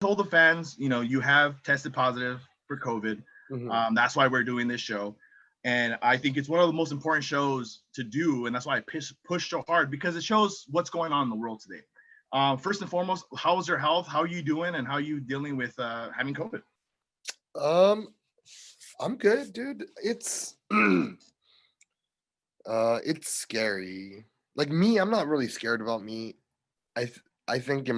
told the fans, you have tested positive for COVID. That's why we're doing this show. And I think it's one of the most important shows to do. And that's why I push so hard, because it shows what's going on in the world today. First and foremost, how is your health? How are you doing? And how are you dealing with having COVID? I'm good, dude. It's it's scary. Like me, I'm not really scared about me. I think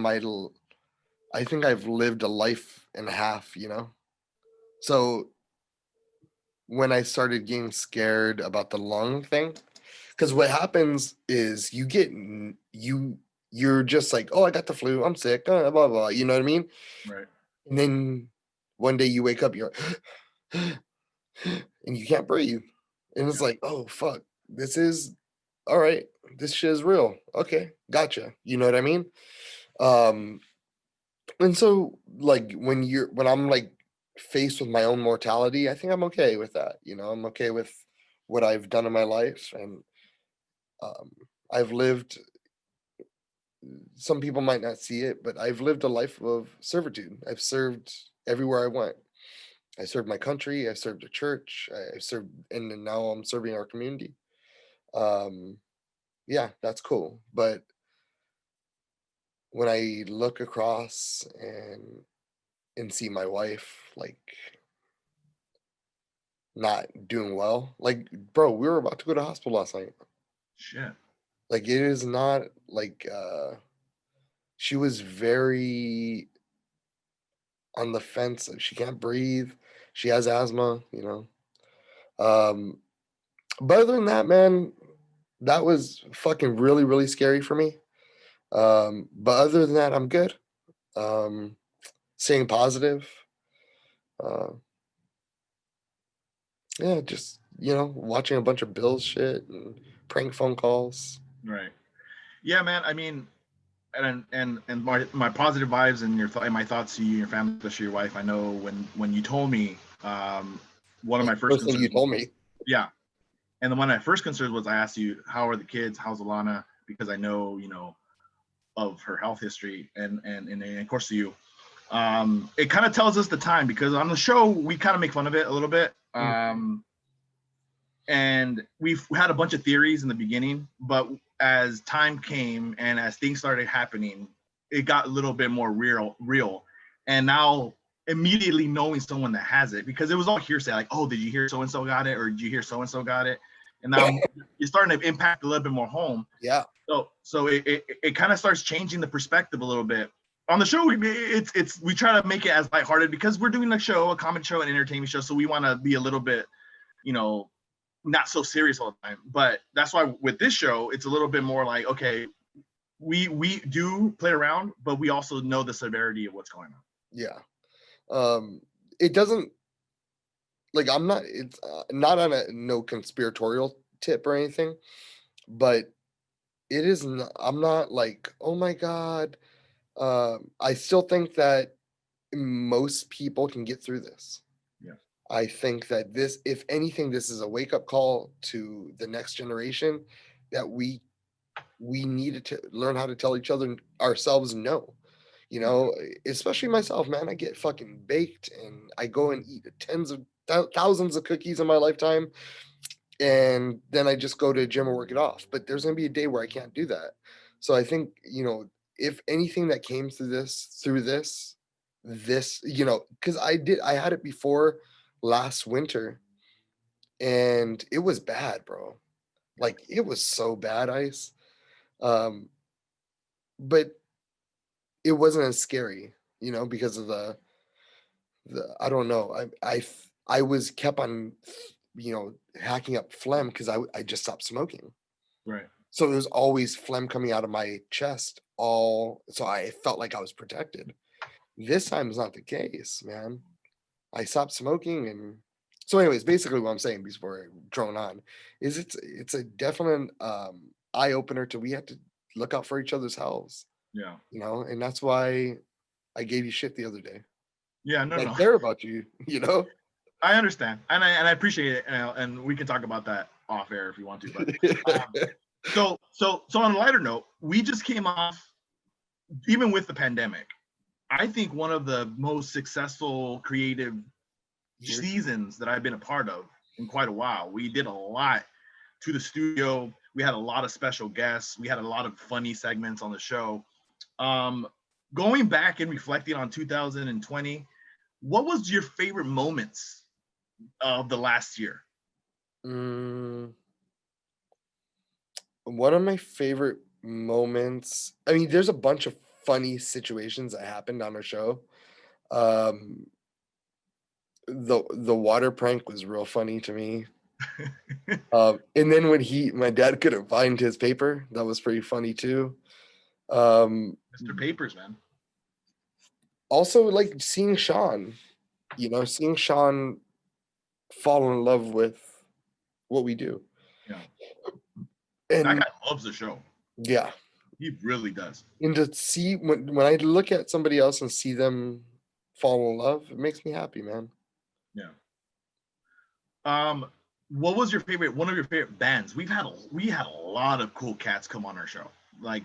I think I've lived a life and a half, So when I started getting scared about the lung thing, because what happens is you're just like, oh, I got the flu, I'm sick, blah blah blah. You know what I mean? Right. And then one day you wake up, you're and you can't breathe, and it's like, oh fuck, this is all right. This shit is real. Okay, gotcha. You know what I mean? Um, and so like when I'm like faced with my own mortality, I think I'm okay with that. I'm okay with what I've done in my life, and um, I've lived. Some people might not see it, but I've lived a life of servitude. I've served everywhere I went. I served my country. I served a church. I served, and then now I'm serving our community. Um, yeah, that's cool. But when I look across and see my wife like not doing well, like bro, we were about to go to hospital last night. Shit. Like it is not like she was very on the fence. Like, she can't breathe. She has asthma. Um, but other than that, man, that was fucking really, really scary for me. But other than that, I'm good. Um, Staying positive. Uh, yeah, just watching a bunch of Bills shit and prank phone calls. Right. Yeah, man. I mean, and my positive vibes and and my thoughts to you and your family, especially your wife. I know when you told me, one of That's my the first first thing you concerns was, told me. yeah, and then one of my first concerns was, I asked you, how are the kids? How's Alana? Because I know, of her health history, and of course to you. It kind of tells us the time, because on the show we kind of make fun of it a little bit. And we've had a bunch of theories in the beginning, but as time came and as things started happening, it got a little bit more real. And now immediately knowing someone that has it, because it was all hearsay, like, oh, did you hear so and so got it, or did you hear so and so got it? And now you're starting to impact a little bit more home. Yeah. So it kind of starts changing the perspective a little bit. On the show, we try to make it as lighthearted, because we're doing a comedy show, an entertainment show, so we want to be a little bit, not so serious all the time. But that's why with this show, it's a little bit more like, okay, we do play around, but we also know the severity of what's going on. Yeah. It doesn't, like, I'm not, it's not on a no conspiratorial tip or anything, but it is not, I'm not like, oh my God. I still think that most people can get through this. Yeah. I think that this, if anything, this is a wake up call to the next generation, that we needed to learn how to tell each other, ourselves, no. Especially myself, man. I get fucking baked, and I go and eat tens of thousands of cookies in my lifetime, and then I just go to the gym and work it off. But there's gonna be a day where I can't do that. So I think, if anything that came through this, because I had it before last winter, and it was bad, bro. Like it was so bad, Ice. But it wasn't as scary, because of the I don't know. I was kept on, hacking up phlegm, because I just stopped smoking. Right. So there was always phlegm coming out of my chest, so I felt like I was protected. This time is not the case, man. I stopped smoking, and so anyways, basically what I'm saying before I drone on is it's a definite eye opener to we have to look out for each other's health, Yeah. and that's why I gave you shit the other day. Yeah. No. I care about you, I understand, and I appreciate it, and we can talk about that off air if you want to. But so on a lighter note, we just came off, even with the pandemic, I think one of the most successful creative Year. seasons that I've been a part of in quite a while. We did a lot to the studio. We had a lot of special guests. We had a lot of funny segments on the show. Um, Going back and reflecting on 2020, what was your favorite moments of the last year? One of my favorite moments. I mean, there's a bunch of funny situations that happened on our show. Um, the water prank was real funny to me. And then when my dad couldn't find his paper, that was pretty funny too. Mr. Papers, man. Also, like seeing Sean fall in love with what we do. Yeah. And that guy loves the show. Yeah. He really does. And to see when I look at somebody else and see them fall in love, it makes me happy, man. Yeah. What was one of your favorite bands? We had a lot of cool cats come on our show. Like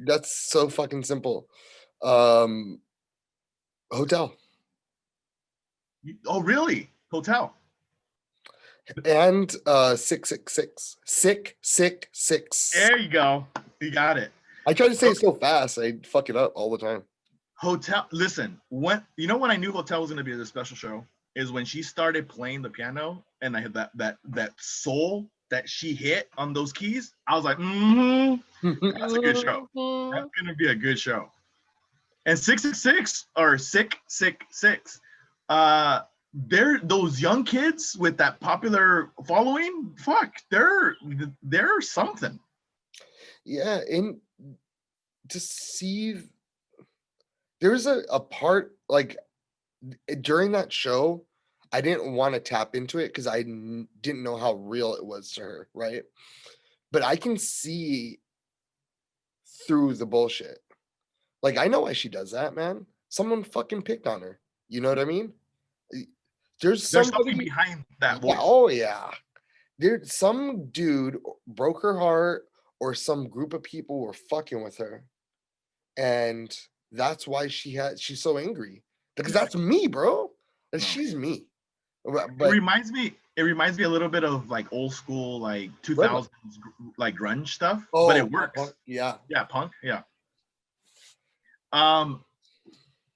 that's so fucking simple. Hotel. Oh, really? Hotel. And 666. Sick. There you go. You got it. I try to say it so fast, I fuck it up all the time. Hotel. Listen, when I knew Hotel was gonna be a special show is when she started playing the piano and I had that soul that she hit on those keys. I was like, that's a good show. That's gonna be a good show. And 666 or 666. They're those young kids with that popular following. Fuck, they're something. Yeah, and to see there was a part like during that show, I didn't want to tap into it because I didn't know how real it was to her, right? But I can see through the bullshit. Like, I know why she does that, man. Someone fucking picked on her. You know what I mean? There's something behind that voice. Yeah, oh yeah. There's some dude broke her heart or some group of people were fucking with her. And that's why she's so angry. Because that's me, bro. And she's me. But it reminds me a little bit of like old school, like 2000s like grunge stuff. But it works. Punk, yeah. Yeah, punk. Yeah.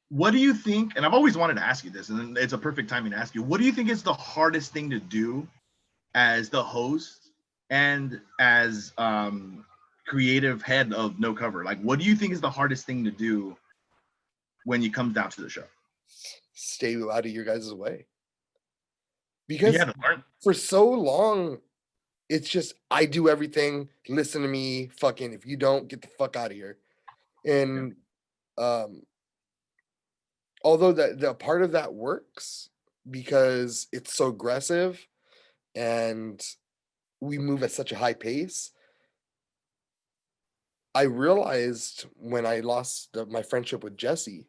What do you think? And I've always wanted to ask you this, and it's a perfect timing to ask you. What do you think is the hardest thing to do as the host and as creative head of No Cover? Like, what do you think is the hardest thing to do when you come down to the show? Stay out of your guys' way. Because for so long, it's just, I do everything, listen to me, fucking, if you don't, get the fuck out of here. And although the part of that works because it's so aggressive and we move at such a high pace, I realized when I lost my friendship with Jesse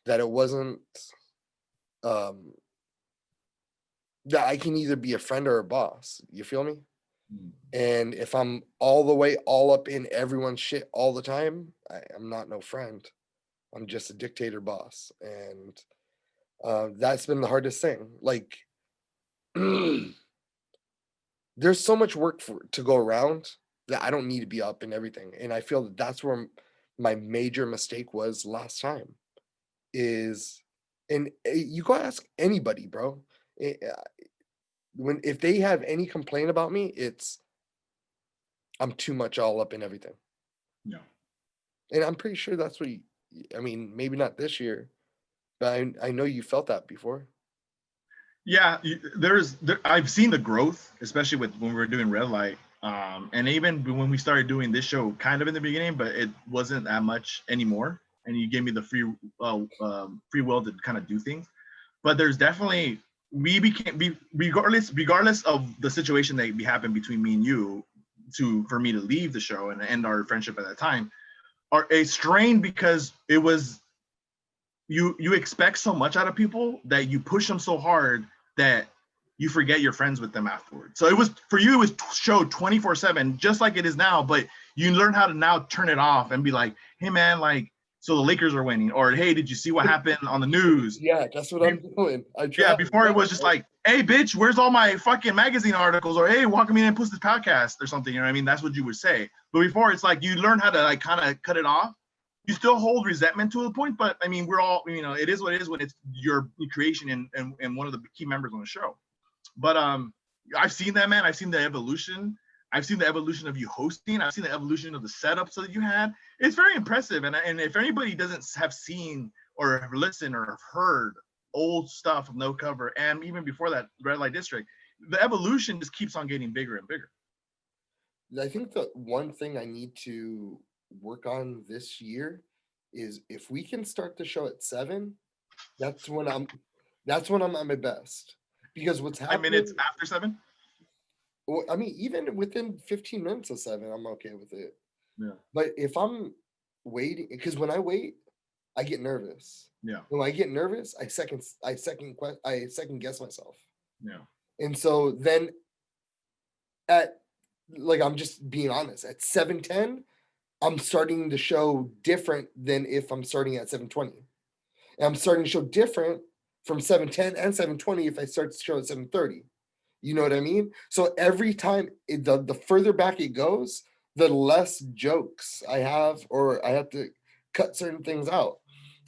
that it wasn't that I can either be a friend or a boss. You feel me? And if I'm all the way all up in everyone's shit all the time, I'm not no friend. I'm just a dictator boss. And that's been the hardest thing. Like, there's so much work to go around that I don't need to be up in everything. And I feel that that's where my major mistake was last time and you gotta ask anybody, bro. If they have any complaint about me, it's I'm too much all up in everything. No. And I'm pretty sure that's what I mean, maybe not this year, but I know you felt that before. Yeah, I've seen the growth, especially when we were doing Red Light. And even when we started doing this show kind of in the beginning, but it wasn't that much anymore. And you gave me the free will to kind of do things. But there's definitely, regardless of the situation that happened between me and you, for me to leave the show and end our friendship at that time, are a strain because it was, you expect so much out of people that you push them so hard that you forget you're friends with them afterwards. So it was, for you, it was show 24/7, just like it is now, but you learn how to now turn it off and be like, hey man, like, so the Lakers are winning, or hey, did you see what happened on the news? Yeah, that's what I'm doing. Yeah, before it was just like, hey, bitch, where's all my fucking magazine articles? Or hey, how come you didn't post this podcast or something? You know what I mean? That's what you would say. But before, it's like you learn how to like kind of cut it off. You still hold resentment to a point, but I mean, we're all, you know, it is what it is when it's your creation and one of the key members on the show. But I've seen that, man. I've seen the evolution. I've seen the evolution of you hosting. I've seen the evolution of the setups that you had. It's very impressive. And if anybody doesn't have seen or have listened or have heard old stuff of No Cover, and even before that, Red Light District, the evolution just keeps on getting bigger and bigger. I think the one thing I need to work on this year is if we can start the show at 7, that's when I'm at my best. Because what's 5 happening, minutes after 7. well, I mean, even within 15 minutes of 7, I'm okay with it. Yeah. But if I'm waiting, because when I wait, I get nervous. Yeah. When I get nervous, I second guess myself. Yeah. And so then at, like, I'm just being honest, at 7:10, I'm starting the show different than if I'm starting at 7:20. And I'm starting to show different from 7:10 and 7:20 if I start the show at 7:30. You know what I mean? So every time the further back it goes, the less jokes I have, or I have to cut certain things out,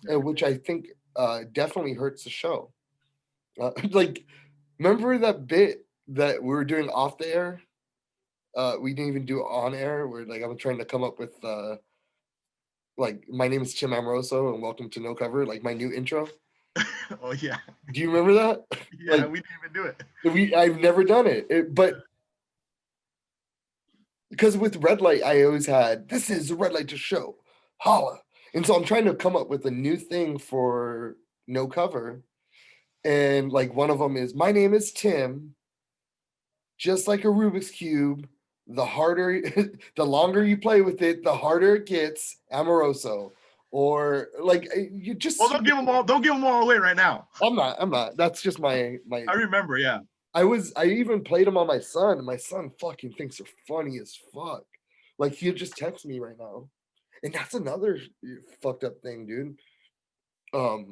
which I think definitely hurts the show. Like, remember that bit that we were doing off the air? We didn't even do it on air. Where like I'm trying to come up with like, my name is Tim Amoroso and welcome to No Cover, like my new intro. Oh yeah. Do you remember that? Yeah, Like, we didn't even do it. I've never done it, but because with Red Light, I always had, this is a Red Light to show, holla. And so I'm trying to come up with a new thing for No Cover. And like one of them is, my name is Tim, just like a Rubik's Cube. The harder, the longer you play with it, the harder it gets, Amoroso. Or like, you just. Well, don't give them all away right now. I'm not. That's just my. I remember, yeah. I even played them on my son, and my son fucking thinks they're funny as fuck. Like, he'll just text me right now. And that's another fucked up thing, dude. Or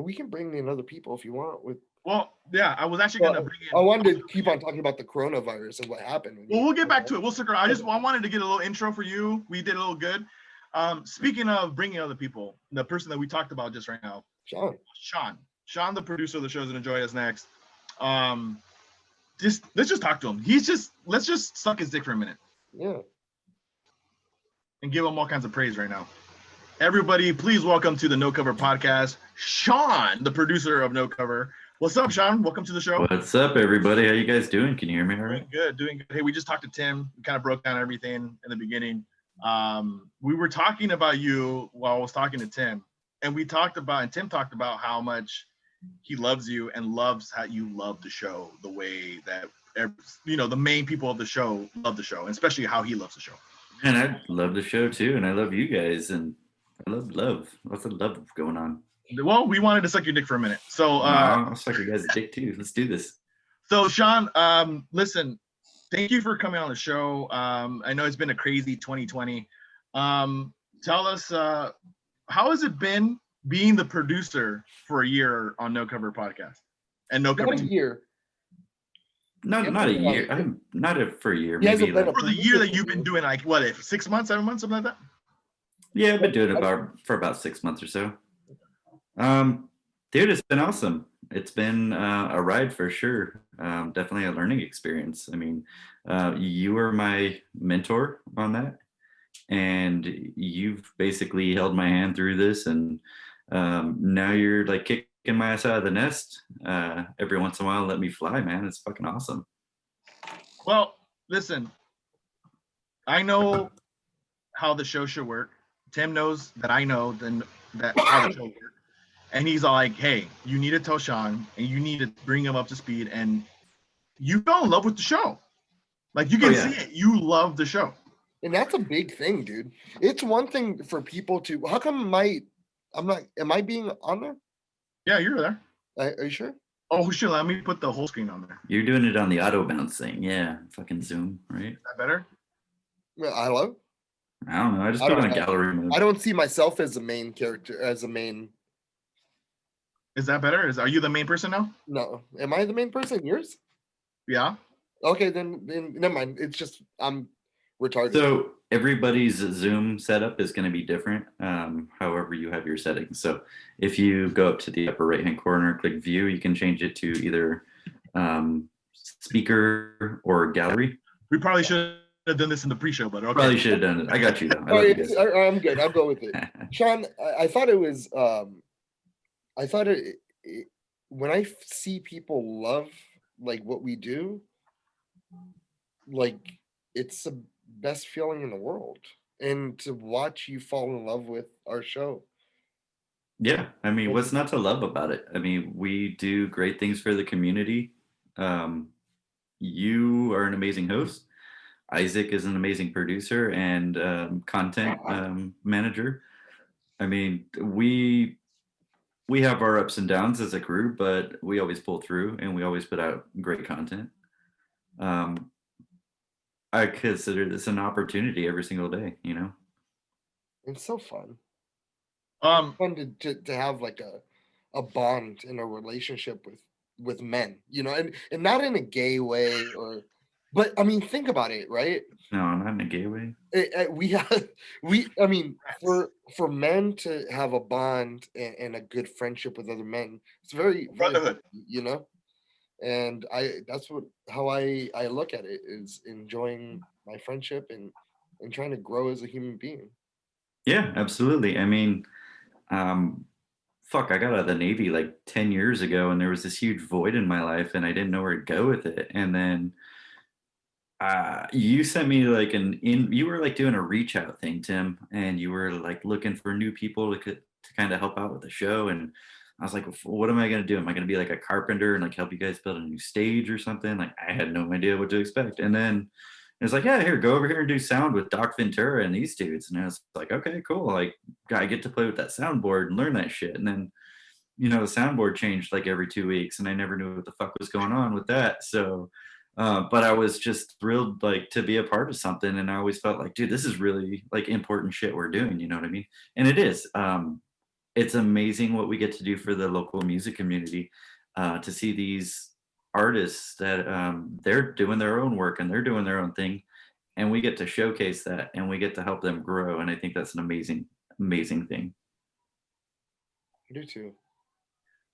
we can bring in other people if you want. Well, yeah, I was actually gonna bring in. I wanted to keep on talking about the coronavirus and what happened. Well, we'll get back to it. We'll stick around. I wanted to get a little intro for you. We did a little good. Speaking of bringing other people, the person that we talked about just right now, Sean, the producer of the show, is gonna join us next. Let's just talk to him. Let's just suck his dick for a minute. Yeah. And give him all kinds of praise right now. Everybody, please welcome to the No Cover podcast, Sean, the producer of No Cover. What's up, Sean? Welcome to the show. What's up, everybody? How you guys doing? Can you hear me all right? Doing good. Hey, we just talked to Tim. We kind of broke down everything in the beginning. We were talking about you while I was talking to Tim, and Tim talked about how much he loves you and loves how you love the show, the way that the main people of the show love the show, and especially how he loves the show. And I love the show too, and I love you guys, and I love love. Lots of love going on. Well, we wanted to suck your dick for a minute, so I'll suck your guys' dick too. Let's do this. So, Sean, listen, thank you for coming on the show. I know it's been a crazy 2020. Tell us, how has it been being the producer for a year on No Cover podcast and No Cover? Not a year. Not a year. I'm not for a year. Maybe like, for the year that you've been doing, like what, 6 months, 7 months, something like that? Yeah, I've been doing it for about 6 months or so. Dude, it's been awesome. It's been a ride for sure. Definitely a learning experience. I mean, you were my mentor on that, and you've basically held my hand through this, and now you're like kicking my ass out of the nest every once in a while. Let me fly, man. It's fucking awesome. Well, listen, I know how the show should work. Tim knows that I know that how the show works. And he's all like, hey, you need to tell Sean and you need to bring him up to speed. And you fell in love with the show. Like, you can see it. You love the show. And that's a big thing, dude. It's one thing for people to, how come am I being on there? Yeah, you're there. Are you sure? Oh, sure. Let me put the whole screen on there. You're doing it on the auto bounce thing. Yeah. Fucking Zoom, right? Is that better? Hello? I don't know. I just I put don't on know. gallery mode. I don't see myself as a main character, as a main. Is that better? Are you the main person now? No, am I the main person? Yours? Yeah. Okay, then never mind. It's just I'm retarded. So everybody's Zoom setup is going to be different, however you have your settings. So if you go up to the upper right-hand corner, click View, you can change it to either speaker or gallery. We probably should have done this in the pre-show, but okay. Probably should have done it. I got you though. I love you guys. I'm good. I'll go with it. Sean, I thought it was. I thought it when I see people love like what we do, like it's the best feeling in the world, and to watch you fall in love with our show. Yeah, I mean, what's not to love about it? I mean, we do great things for the community. You are an amazing host. Isaac is an amazing producer and content manager. I mean, we have our ups and downs as a group, but we always pull through and we always put out great content. I consider this an opportunity every single day, you know? It's so fun. Fun to have like a bond in a relationship with men, you know, and not in a gay way but I mean, think about it, right? No, not in a gay way. I mean, for men to have a bond and a good friendship with other men, it's very, very, you know, and that's how I look at it, is enjoying my friendship and trying to grow as a human being. Yeah, absolutely. I mean, fuck, I got out of the Navy like 10 years ago and there was this huge void in my life and I didn't know where to go with it. And then you sent me like you were like doing a reach out thing, Tim, and you were like looking for new people to kind of help out with the show. And I was like, what am I going to do? Am I going to be like a carpenter and like help you guys build a new stage or something? Like I had no idea what to expect. And then it's like, yeah, here, go over here and do sound with Doc Ventura and these dudes. And I was like, okay, cool. Like I get to play with that soundboard and learn that shit. And then, you know, the soundboard changed like every 2 weeks and I never knew what the fuck was going on with that. So, but I was just thrilled like to be a part of something. And I always felt like, dude, this is really like important shit we're doing. You know what I mean? And it is. It's amazing what we get to do for the local music community, to see these artists that they're doing their own work and they're doing their own thing, and we get to showcase that and we get to help them grow. And I think that's an amazing thing. I do too.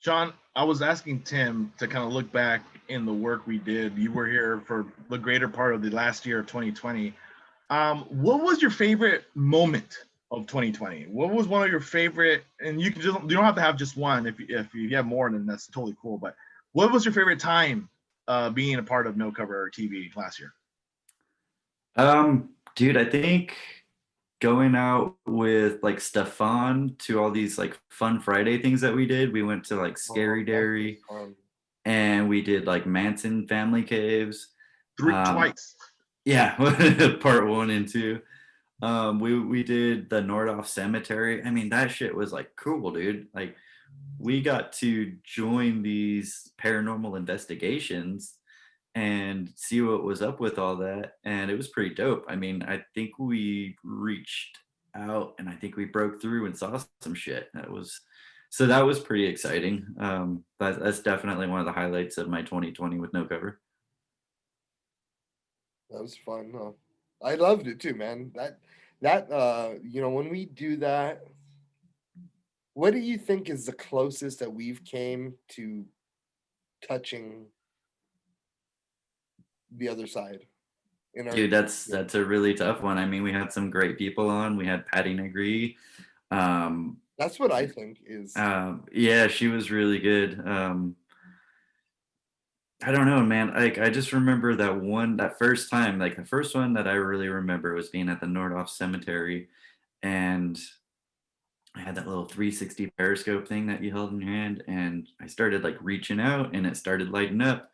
Sean, I was asking Tim to kind of look back in the work we did. You were here for the greater part of the last year of 2020. What was your favorite moment of 2020? What was one of your favorite, and you don't have to have just one. If you have more, then that's totally cool. But what was your favorite time being a part of No Cover TV last year? Dude, I think going out with like Stefan to all these like fun Friday things that we did. We went to like Scary Dairy and we did like Manson Family Caves. Twice. Yeah, part 1 and 2. We did the Nordhoff Cemetery. I mean, that shit was like cool, dude. Like we got to join these paranormal investigations and see what was up with all that, and it was pretty dope. I mean, I think we reached out and I think we broke through and saw some shit. That was pretty exciting. That's definitely one of the highlights of my 2020 with No Cover. That was fun. I loved it too, man. That you know, when we do that, what do you think is the closest that we've came to touching the other side? Dude, that's a really tough one. I mean, we had some great people on. We had Patty Negri. That's what I think is. Yeah, she was really good. I don't know, man. Like I just remember that first time, like the first one that I really remember was being at the Nordhoff Cemetery, and I had that little 360 periscope thing that you held in your hand, and I started like reaching out, and it started lighting up.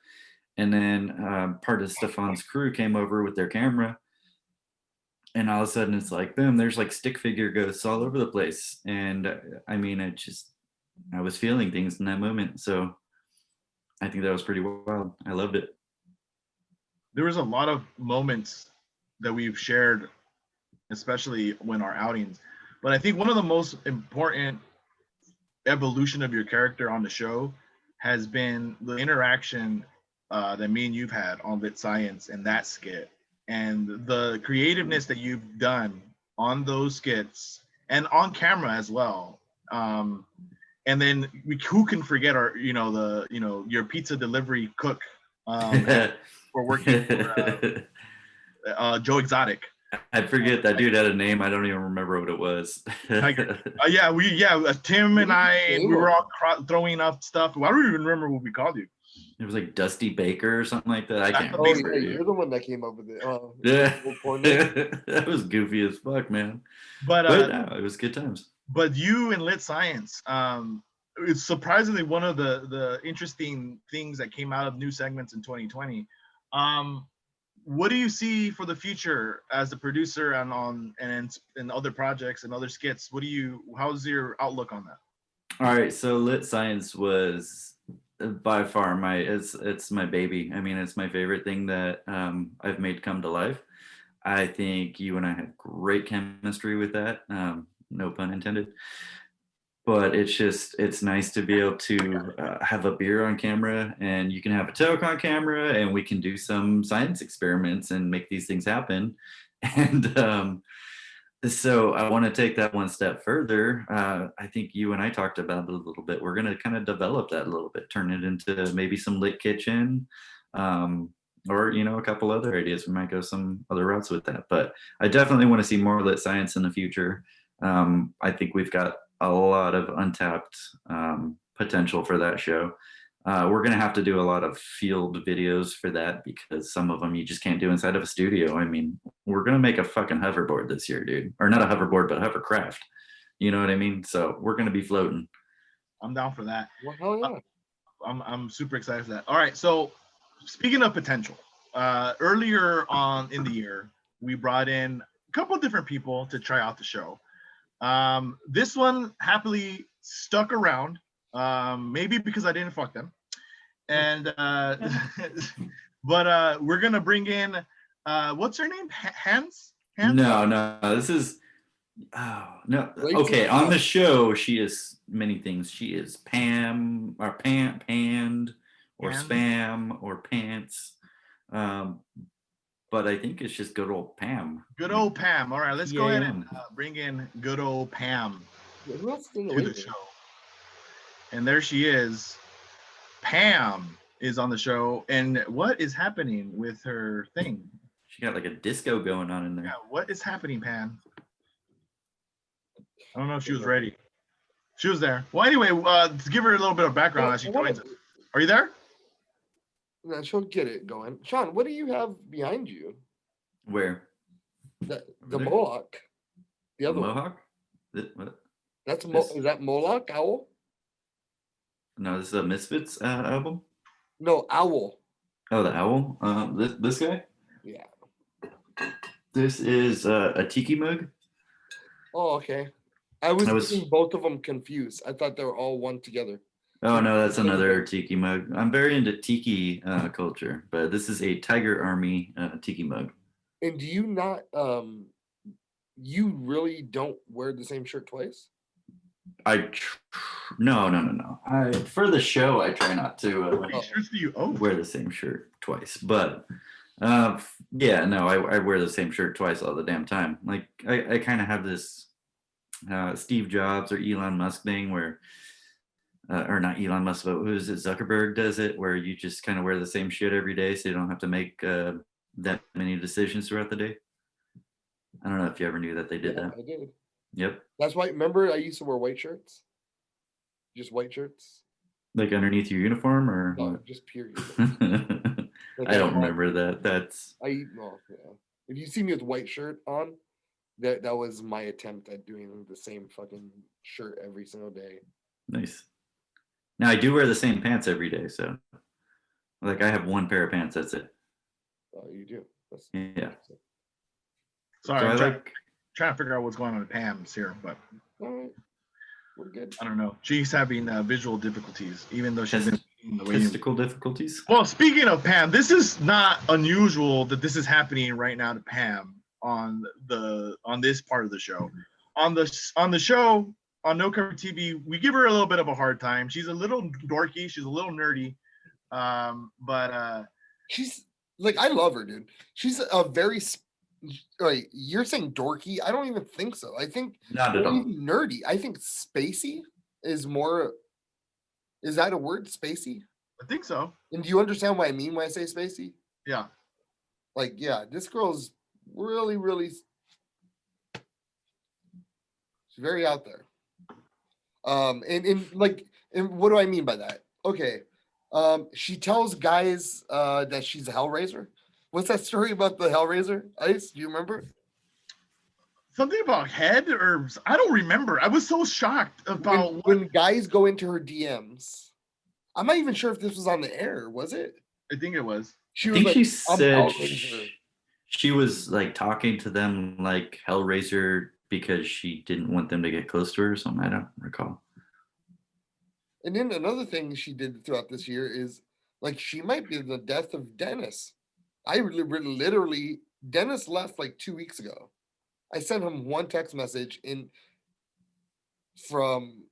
And then part of Stefan's crew came over with their camera, and all of a sudden it's like, boom, there's like stick figure ghosts all over the place. And I mean, I was feeling things in that moment. So I think that was pretty wild. I loved it. There was a lot of moments that we've shared especially when our outings. But I think one of the most important evolution of your character on the show has been the interaction that me and you've had on Lit Science and that skit, and the creativeness that you've done on those skits and on camera as well. And then who can forget our, your pizza delivery cook for working for Joe Exotic. I forget that dude had a name. I don't even remember what it was. Tiger. Tim and I, we were all throwing up stuff. I don't even remember what we called you. It was like Dusty Baker or something like that. I can't Oh, remember. yeah, you're the one that came up with it. Yeah, that was goofy as fuck, man. But no, it was good times. But you in Lit Science, it's surprisingly one of the interesting things that came out of new segments in 2020. What do you see for the future as a producer and other projects and other skits? How's your outlook on that? All right, so Lit Science was by far it's my baby. I mean, it's my favorite thing that I've made come to life. I think you and I have great chemistry with that. No pun intended. But it's nice to be able to have a beer on camera, and you can have a toke on camera, and we can do some science experiments and make these things happen. And so I want to take that one step further. I think you and I talked about it a little bit. We're going to kind of develop that a little bit, turn it into maybe some Lit Kitchen, or a couple other ideas. We might go some other routes with that. But I definitely want to see more Lit Science in the future. I think we've got a lot of untapped potential for that show. We're going to have to do a lot of field videos for that because some of them you just can't do inside of a studio. I mean, we're going to make a fucking hoverboard this year, dude. Or not a hoverboard, but a hovercraft. You know what I mean? So we're going to be floating. I'm down for that. Well, hell yeah. I'm super excited for that. All right. So speaking of potential, earlier on in the year, we brought in a couple of different people to try out the show. This one happily stuck around, maybe because I didn't fuck them. And but we're gonna bring in what's her name? Hans? No, this is no. Okay, on the show she is many things. She is Pam or Panned or Spam or Pants. But I think it's just good old Pam. Good old Pam. All right, let's go ahead and bring in good old Pam to the show. And there she is. Pam is on the show. And what is happening with her thing? She got like a disco going on in there. Yeah, what is happening, Pam? I don't know if she was ready. She was there. Well, anyway, to give her a little bit of background as she joins us. Are you there? No, she'll get it going. Sean, what do you have behind you? Where? The Mohawk. The other Mohawk? What? Is that Moloch Owl? No, this is a Misfits album. No, Owl. Oh, the owl. This guy. Yeah. This is a tiki mug. Oh, okay. I was getting both of them confused. I thought they were all one together. Oh no, that's another tiki mug. I'm very into tiki culture, but this is a Tiger Army tiki mug. And do you not? You really don't wear the same shirt twice? No. For the show, I try not to How many shirts do you own? wear the same shirt twice. But yeah, no, I wear the same shirt twice all the damn time. Like I kind of have this Steve Jobs or Elon Musk thing where. Or not Elon Musk, but who is it? Zuckerberg does it, where you just kind of wear the same shit every day, so you don't have to make that many decisions throughout the day. I don't know if you ever knew that they did that. I did. Yep. That's why. Remember, I used to wear white shirts. Just white shirts. Like underneath your uniform, or no, what? just period. I don't remember that. That's. Yeah. If you see me with white shirt on, that was my attempt at doing the same fucking shirt every single day. Nice. Now I do wear the same pants every day, so like I have one pair of pants. That's it. Oh, you do. Yeah. Sorry, So I'm trying to figure out what's going on with Pam's here, but all right, we're good. I don't know. She's having visual difficulties, even though she's been the Testicle difficulties. Well, speaking of Pam, this is not unusual that this is happening right now to Pam. on this part of the show. On the show on No Cover TV, we give her a little bit of a hard time. She's a little dorky. She's a little nerdy. But she's like, I love her, dude. She's a very like, you're saying dorky. I don't even think so. I think Not at all. even nerdy. I think spacey is more. Is that a word, spacey? I think so. And do you understand what I mean when I say spacey? Yeah. Like, yeah, this girl's really, really, she's very out there. And what do I mean by that? Okay. She tells guys that she's a Hellraiser. What's that story about the Hellraiser? Ice, do you remember? Something about head, or I don't remember. I was so shocked about when guys go into her DMs. I'm not even sure if this was on the air. Was it? I think it was. She I was think like, she "I'm said Hellraiser." she was like talking to them like Hellraiser because she didn't want them to get close to her or something. I don't recall. And then another thing she did throughout this year is like she might be the death of Dennis. I literally Dennis left like 2 weeks ago. I sent him one text message from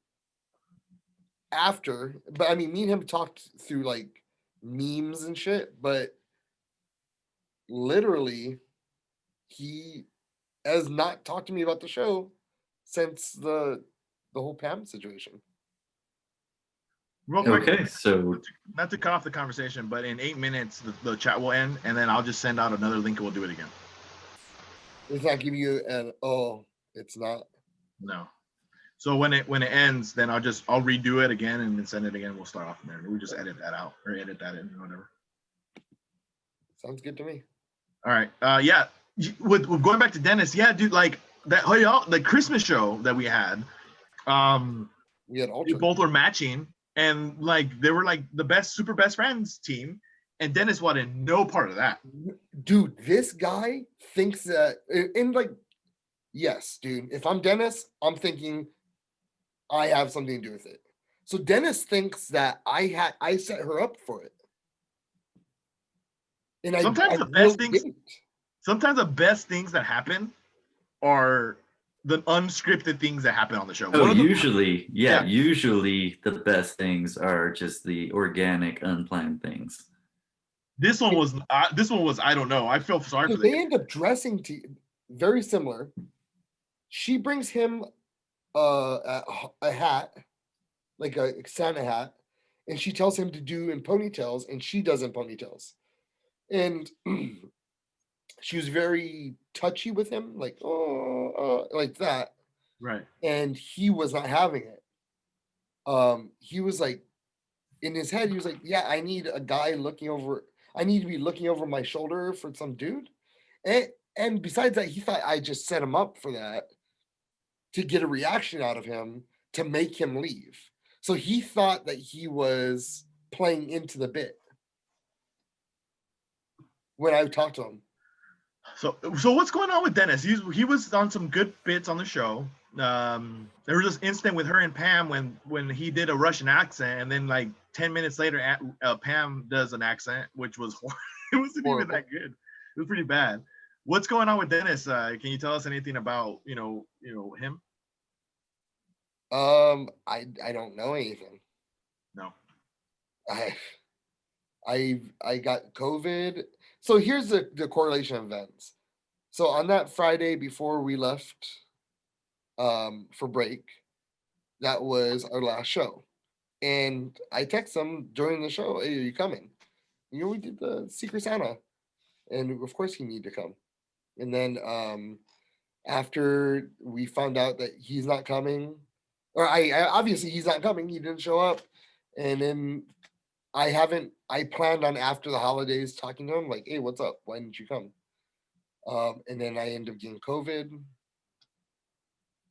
after, but I mean, me and him talked through like memes and shit, but literally he has not talked to me about the show since the whole Pam situation. Real quick, Okay, so not to cut off the conversation, but in 8 minutes the chat will end, and then I'll just send out another link and we'll do it again. It's not giving you an it's not. No. So when it ends, then I'll redo it again and then send it again. We'll start off from there. We just edit that out or edit that in or whatever. Sounds good to me. All right. Yeah. With going back to Dennis, yeah, dude, like that the Christmas show that we had. We had They both were matching, and like they were like the super best friends team, and Dennis wanted no part of that. Dude, this guy thinks that, and like, yes, dude, if I'm Dennis, I'm thinking I have something to do with it. So Dennis thinks that I set her up for it. And Sometimes the best things that happen are the unscripted things that happen on the show. Oh, usually the best things are just the organic, unplanned things. This one was I don't know. I feel sorry for they end up dressing very similar. She brings him a hat, like a Santa hat, and she tells him to do in ponytails, and she does in ponytails. And she was very touchy with him, like like that. Right. And he was not having it. He was like, in his head, he was like, yeah, I need a guy I need to be looking over my shoulder for some dude. And besides that, he thought I just set him up for that to get a reaction out of him to make him leave. So he thought that he was playing into the bit when I talked to him. So what's going on with Dennis? He was on some good bits on the show. There was this incident with her and Pam when he did a Russian accent, and then like 10 minutes later, Pam does an accent, which was it wasn't even that good. It was pretty bad. What's going on with Dennis? Can you tell us anything about him? I don't know anything. No. I got COVID. So here's the correlation of events. So on that Friday before we left for break, that was our last show. And I text him during the show, hey, are you coming? We did the Secret Santa. And of course he needed to come. And then after we found out that he's not coming, or I obviously he's not coming, he didn't show up. And then I planned on after the holidays talking to him, like, hey, what's up? Why didn't you come? And then I ended up getting COVID.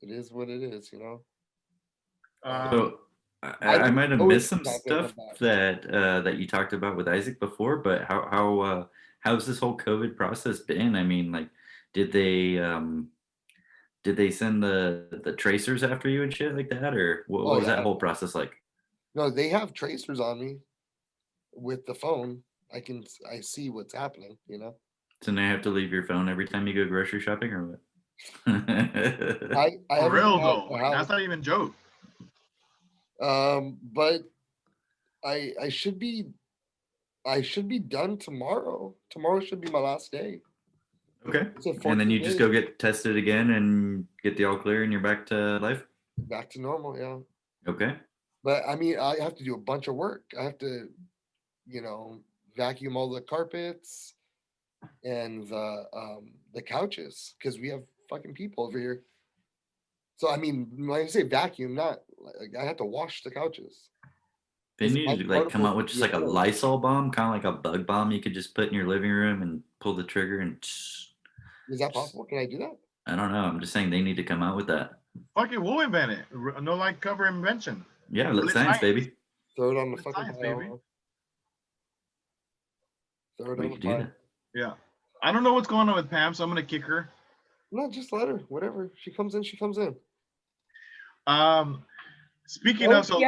It is what it is, So I might have missed some stuff that you talked about with Isaac before, but how's this whole COVID process been? I mean, like, did they send the tracers after you and shit like that, or what was that whole process like? No, they have tracers on me with the phone. I see what's happening, So now you have to leave your phone every time you go grocery shopping, or what? I For haven't real had though, a like, house. that's not even a joke. But I should be done tomorrow. Tomorrow should be my last day. Okay. It's a And then 14 you just days. go get tested again and get the all clear, and you're back to life. Back to normal, yeah. Okay. But I mean, I have to do a bunch of work. I have to, vacuum all the carpets and the couches because we have fucking people over here. So I mean, when I say vacuum, not like I have to wash the couches. Then 'Cause you my need to like come portable out with just like a BFO. Lysol bomb, kind of like a bug bomb you could just put in your living room and pull the trigger and. Is that possible? Can I do that? I don't know. I'm just saying they need to come out with that. Fuck it, we'll invent it. No like cover invention. Yeah, let's Let's science, science. baby. Throw it on the It's fucking science, pile. baby. Throw it We on could the do pile. that. Yeah. I don't know what's going on with Pam, so I'm gonna kick her. No, just let her. Whatever. She comes in, she comes in. Speaking of, so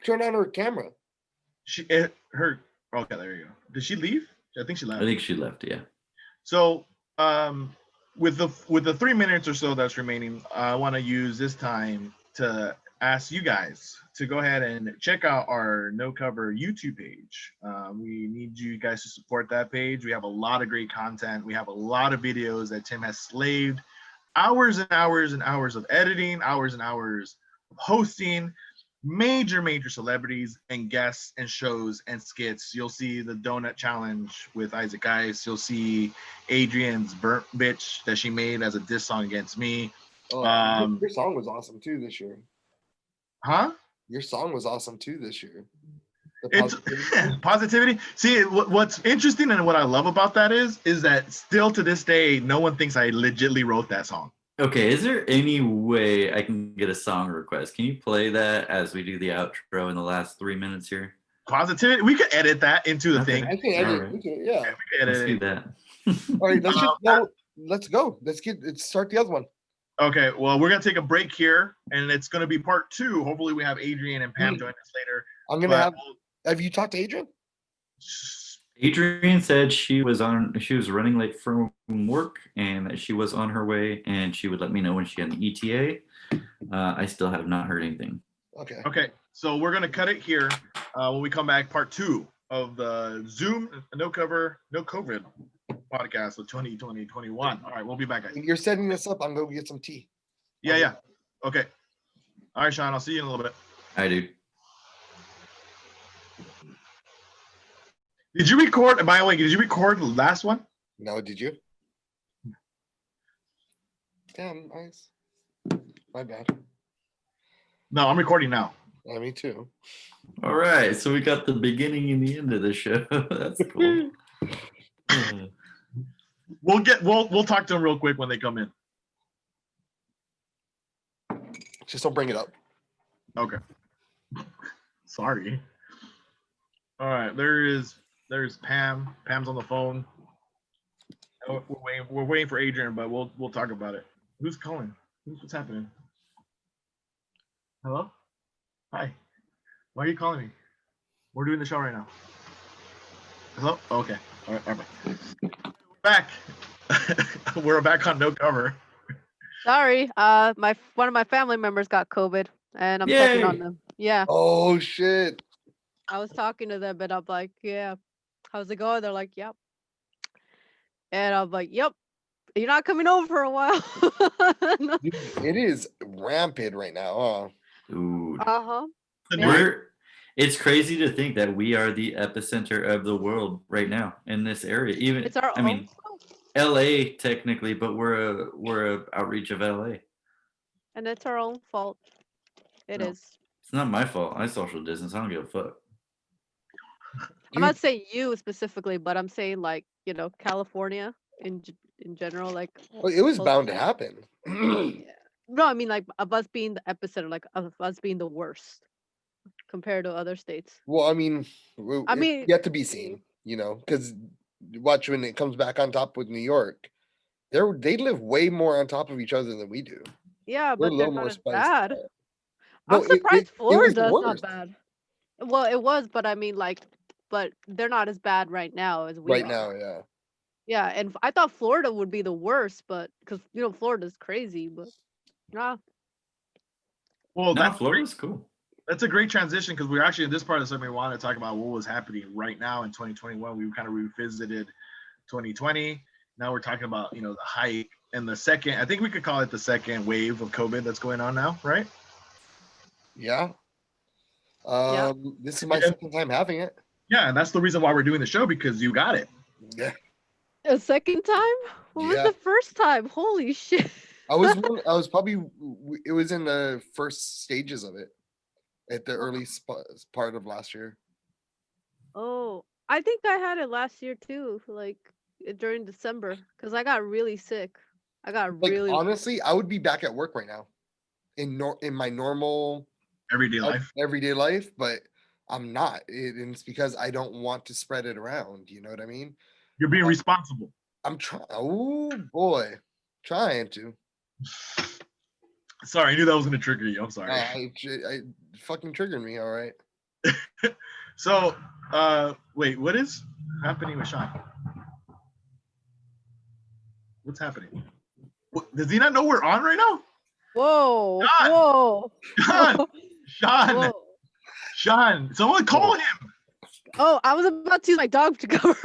turn on her camera. her. Okay, there you go. Did she leave? I think she left. I think she left. Yeah. So, with the 3 minutes or so that's remaining, I want to use this time to ask you guys to go ahead and check out our No Cover YouTube page. We need you guys to support that page. We have a lot of great content. We have a lot of videos that Tim has slaved hours and hours and hours of editing, hours and hours of hosting. Major celebrities and guests and shows and skits. You'll see the donut challenge with Isaac Ice. You'll see Adrian's burnt bitch that she made as a diss song against me. Oh, your song was awesome too this year. Huh? Your song was awesome too this year. It's positivity. See, what's interesting and what I love about that is that still to this day, no one thinks I legitimately wrote that song. Okay, is there any way I can get a song request? Can you play that as we do the outro in the last 3 minutes here? Positivity. We could edit that into the thing. I can edit into it. Yeah. We can Let's edit do it. that. All right, let's just go. Let's go. Let's start the other one. Okay, well, we're gonna take a break here, and it's gonna be part 2. Hopefully, we have Adrian and Pam join us later. I'm gonna have you talked to Adrian? Adrian said she was running late from work and that she was on her way and she would let me know when she had an ETA. I still have not heard anything. Okay, so we're gonna cut it here. When we come back, part 2 of the Zoom No COVID podcast of 2020-21. All right, we'll be back, guys. You're setting this up. I'm gonna go get some tea. Yeah. Okay. All right, Sean, I'll see you in a little bit. Hi, dude. Did you record, by the way, did you record the last one? No, did you? Damn, nice. My bad. No, I'm recording now. Yeah, me too. All right, so we got the beginning and the end of the show. That's cool. We'll talk to them real quick when they come in. Just don't bring it up. Okay. Sorry. All right, there's Pam. Pam's on the phone. We're waiting for Adrian, but we'll talk about it. Who's calling? What's happening? Hello? Hi. Why are you calling me? We're doing the show right now. Hello? Okay. All right. We're back. We're back on No Cover. Sorry, one of my family members got COVID, and I'm checking on them. Yeah. Oh shit. I was talking to them, and I'm like, "Yeah, how's it going?" They're like, "Yep." And I'm like, "Yep, you're not coming over for a while." Dude, it is rampant right now, huh? Dude. Uh-huh. It's crazy to think that we are the epicenter of the world right now in this area. Even it's our own fault. LA technically, but we're a outreach of LA. And it's our own fault. It is. It's not my fault. I social distance. I don't give a fuck. I'm not saying you specifically, but I'm saying like, California in general, like. Well, it was bound to happen. Yeah. No, I mean like of us being the epicenter, like of us being the worst compared to other states. Well, I mean, yet to be seen, because watch when it comes back on top with New York, they live way more on top of each other than we do. Yeah, but they're not as bad. No, I'm surprised Florida's not bad. Well, it was, but I mean, like, but they're not as bad right now as we are. Right now, yeah. Yeah, and I thought Florida would be the worst, but because Florida's crazy, but nah. Well, No, Florida's cool. that's a great transition because we're actually in this part of the segment we want to talk about what was happening right now in 2021. We kind of revisited 2020. Now we're talking about the hype and the second. I think we could call it the second wave of COVID that's going on now, right? Yeah. Yeah. This is my Yeah. second time having it. Yeah, and that's the reason why we're doing the show because you got it. Yeah. A second time? What was Yeah. the first time? Holy shit. I was probably, it was in the first stages of it at the early part of last year. Oh, I think I had it last year too, like during December, because I got really sick. I got Like, really honestly, I would be back at work right now in my normal Everyday life. everyday life, but I'm not. And it's because I don't want to spread it around. You know what I mean? You're being responsible. I'm trying. Oh boy, trying to. Sorry, I knew that was gonna trigger you. I'm sorry. I fucking triggered me. All right. So, wait, what is happening with Sean? What's happening? Does he not know we're on right now? Whoa. God. Whoa. Sean, Sean, Whoa. Sean, someone call him. Oh, I was about to use my dog to cover.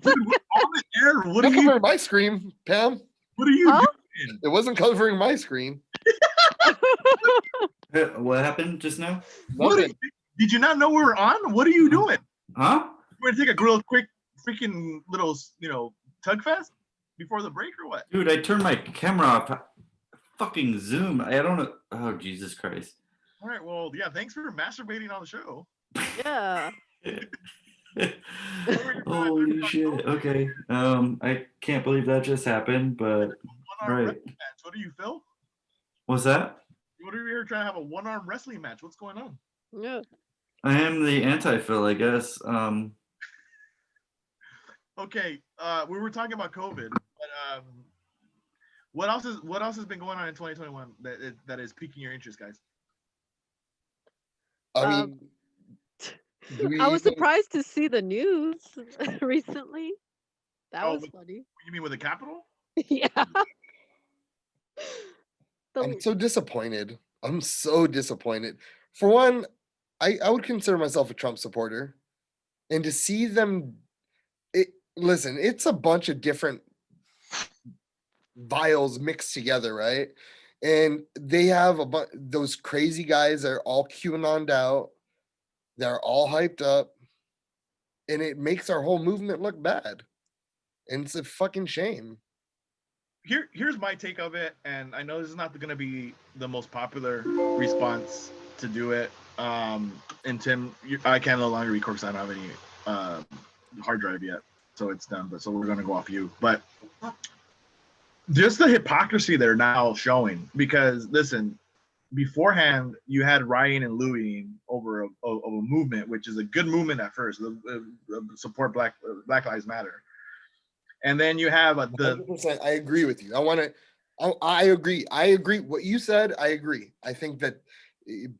Dude, we're on the air. What are Don't you? cover my screen, Pam. What are you Huh? doing? It wasn't covering my screen. What happened just now? What Nothing. did you not know we were on? What are you doing? Huh? We're gonna take a real quick, freaking little, tug fest before the break or what? Dude, I turned my camera off. Fucking Zoom. I don't know. Oh, Jesus Christ. All right. Well, yeah. Thanks for masturbating on the show. Yeah. Holy shit. Okay. I can't believe that just happened, but One-arm right. wrestling match. What are you, Phil? What's that? What are you here trying to have a one-arm wrestling match? What's going on? Yeah. I am the anti-Phil, I guess. Okay. We were talking about COVID, but what else has been going on in 2021 that is piquing your interest, guys? I Um, mean, do we I was even- surprised to see the news recently. That Oh, was but- funny. You mean with the Capitol? Yeah. I'm so disappointed. I'm so disappointed. For one, I would consider myself a Trump supporter. And to see them, listen, it's a bunch of different vials mixed together, right? And they have those crazy guys that are all QAnon'd out. They're all hyped up. And it makes our whole movement look bad. And it's a fucking shame. Here's my take of it, and I know this is not going to be the most popular response to do it. And Tim, I can no longer record because I don't have any hard drive yet, so it's done. But so we're going to go off you. But just the hypocrisy they're now showing, because listen, beforehand you had rioting and looting over a movement, which is a good movement at first, support Black Lives Matter. And then you have the 100%, I agree with you. I agree. I agree. What you said, I agree. I think that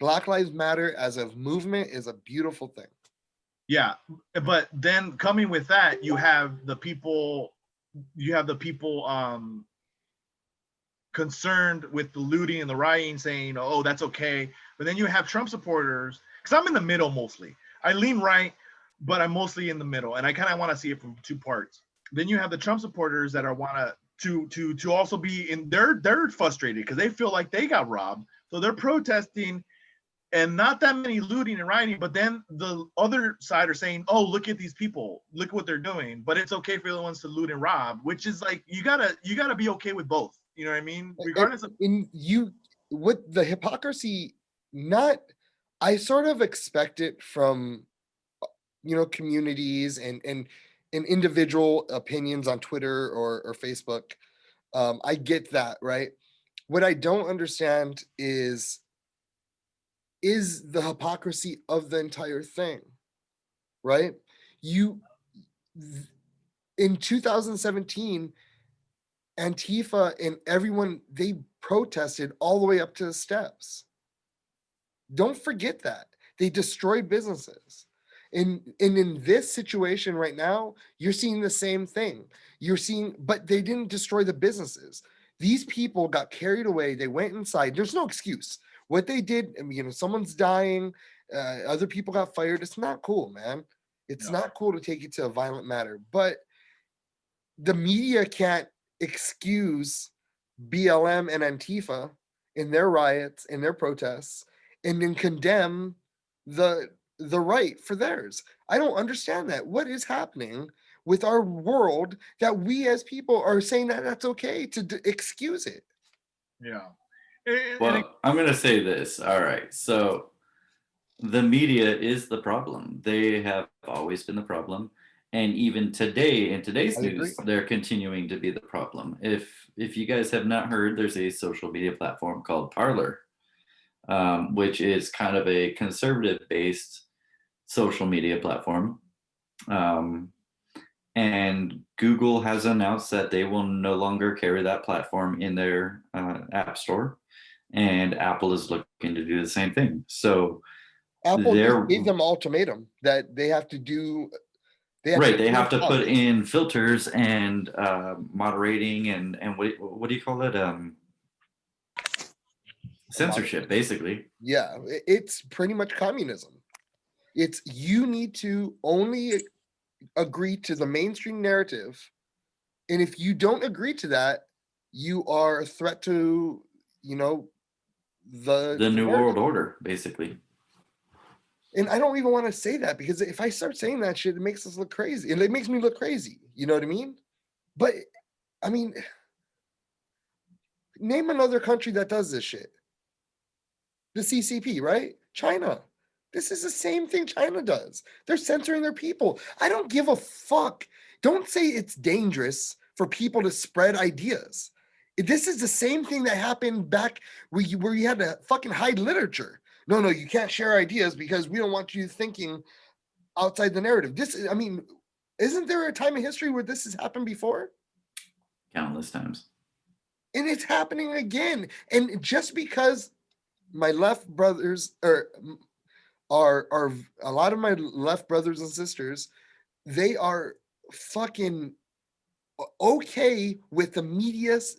Black Lives Matter as a movement is a beautiful thing. Yeah, but then coming with that, you have the people concerned with the looting and the rioting saying, oh, that's okay. But then you have Trump supporters, because I'm in the middle mostly. I lean right, but I'm mostly in the middle, and I kind of want to see it from two parts. Then you have the Trump supporters that are want to also be in. They're frustrated because they feel like they got robbed, so they're protesting, and not that many looting and rioting. But then the other side are saying, "Oh, look at these people! Look at what they're doing!" But it's okay for the ones to loot and rob, which is like you gotta be okay with both. You know what I mean? Regardless of with the hypocrisy, I sort of expect it from communities and individual opinions on Twitter or Facebook. I get that, right? What I don't understand is the hypocrisy of the entire thing, right? In 2017, Antifa and everyone, they protested all the way up to the steps. Don't forget that. They destroyed businesses. And in this situation right now, you're seeing the same thing. You're seeing, but they didn't destroy the businesses. These people got carried away. They went inside. There's no excuse. What they did, I mean, someone's dying, other people got fired. It's not cool, man. It's No. not cool to take it to a violent matter. But the media can't excuse BLM and Antifa in their riots, in their protests, and then condemn the right for theirs. I don't understand that. What is happening with our world that we as people are saying that that's okay to excuse it? Yeah. And Well, I'm gonna say this. All right, so the media is the problem. They have always been the problem, and even today in today's I agree. news, they're continuing to be the problem. If you guys have not heard, there's a social media platform called Parler, which is kind of a conservative-based social media platform. And Google has announced that they will no longer carry that platform in their app store, and Apple is looking to do the same thing. So Apple they're just gave them ultimatum that they have to do. right. They have to change put policy. in filters and moderating and what do you call it? Censorship, basically. Yeah, it's pretty much communism. It's you need to only agree to the mainstream narrative, and if you don't agree to that, you are a threat to, you know, the The New narrative. World Order, basically. And I don't even want to say that, because if I start saying that shit, it makes us look crazy, and it makes me look crazy. You know what I mean? But I mean, name another country that does this shit. The CCP, right? China. This is the same thing China does. They're censoring their people. I don't give a fuck. Don't say it's dangerous for people to spread ideas. This is the same thing that happened back where you had to fucking hide literature. No, you can't share ideas because we don't want you thinking outside the narrative. I mean, isn't there a time in history where this has happened before? Countless times. And it's happening again. And just because my left brothers are a lot of my left brothers and sisters, they are fucking okay with the media's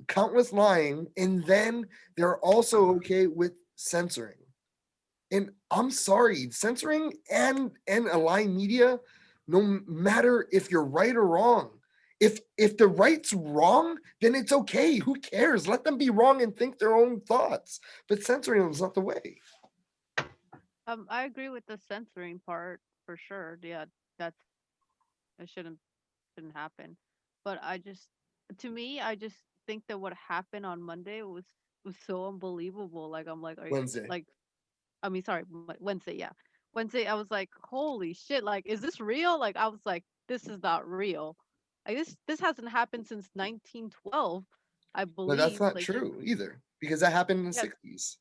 countless lying, and then they're also okay with censoring. And I'm sorry, censoring and a lying media, no matter if you're right or wrong. If the right's wrong, then it's okay. Who cares? Let them be wrong and think their own thoughts. But censoring them is not the way. I agree with the censoring part for sure. Yeah, that shouldn't happen. But to me, I just think that what happened on Monday was so unbelievable. Like I'm like, are you Wednesday. like? I mean, sorry, Wednesday. Yeah, Wednesday. I was like, holy shit! Like, is this real? Like, I was like, this is not real. Like this hasn't happened since 1912, I But that's believe. not Like, true either, because that happened in the yeah. 60s.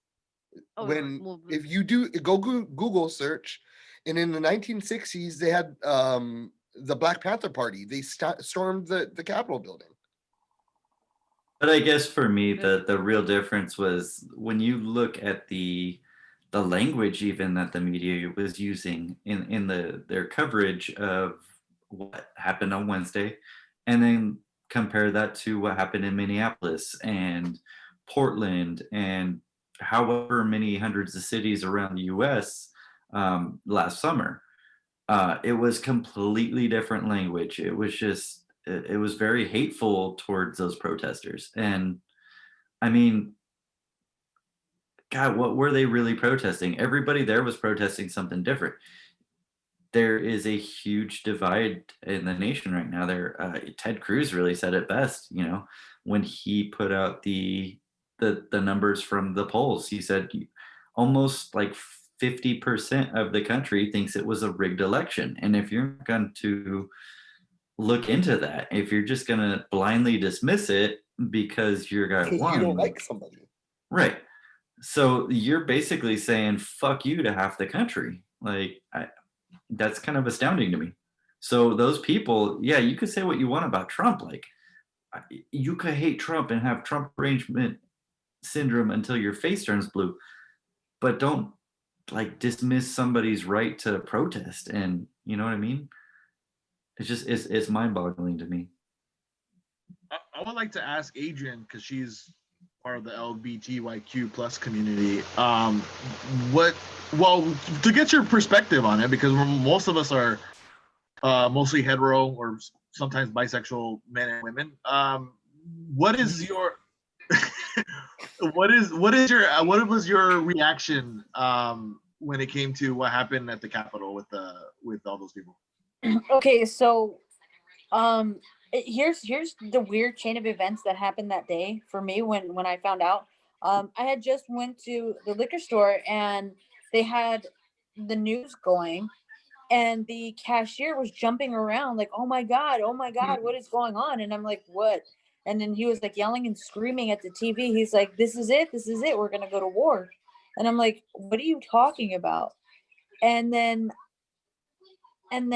Oh, When well, if you do go Google search, and in the 1960s they had the Black Panther Party. They stormed the Capitol building. But I guess for me, Yeah. the real difference was when you look at the language even that the media was using in their coverage of what happened on Wednesday, and then compare that to what happened in Minneapolis and Portland and however many hundreds of cities around the U.S. Last summer. It was completely different language. It was just it was very hateful towards those protesters. And I mean, God, what were they really protesting? Everybody there was protesting something different. There is a huge divide in the nation right now. Ted Cruz really said it best, when he put out the numbers from the polls. He said almost like 50% of the country thinks it was a rigged election. And if you're going to look into that, if you're just going to blindly dismiss it because your guy Because won, you don't like somebody. right? So you're basically saying fuck you to half the country. Like that's kind of astounding to me. So those people, yeah, you could say what you want about Trump. Like you could hate Trump and have Trump derangement syndrome until your face turns blue, but don't like dismiss somebody's right to protest, and you know what I mean? It's mind-boggling to me. I would like to ask Adrian, because she's part of the LGBTQ plus community. To get your perspective on it, because most of us are mostly hetero or sometimes bisexual men and women. What is your what was your reaction when it came to what happened at the Capitol with all those people? Okay, so here's the weird chain of events that happened that day for me when I found out. I had just went to the liquor store and they had the news going, and the cashier was jumping around like, oh my god, what is going on? And I'm like, what? And then he was like yelling and screaming at the TV. He's like, this is it, we're gonna go to war. And I'm like, what are you talking about? And then a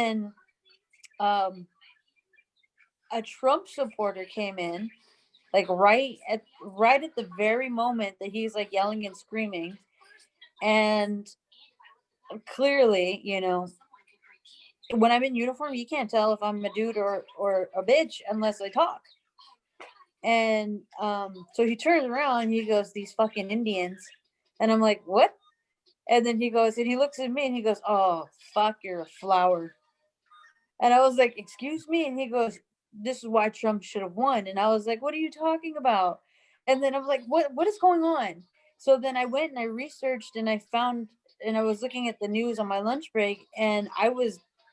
Trump supporter came in, like right at the very moment that he's like yelling and screaming. And clearly, you know, when I'm in uniform, you can't tell if I'm a dude or a bitch unless I talk. And so he turns around and he goes, these fucking Indians. And I'm like, what? And then he goes, and he looks at me and he goes, oh, fuck, you're a flower. And I was like, excuse me? And he goes, this is why Trump should have won. And I was like, what are you talking about? And then I was like, what is going on? So then I went and I researched and I found, and I was looking at the news on my lunch break, and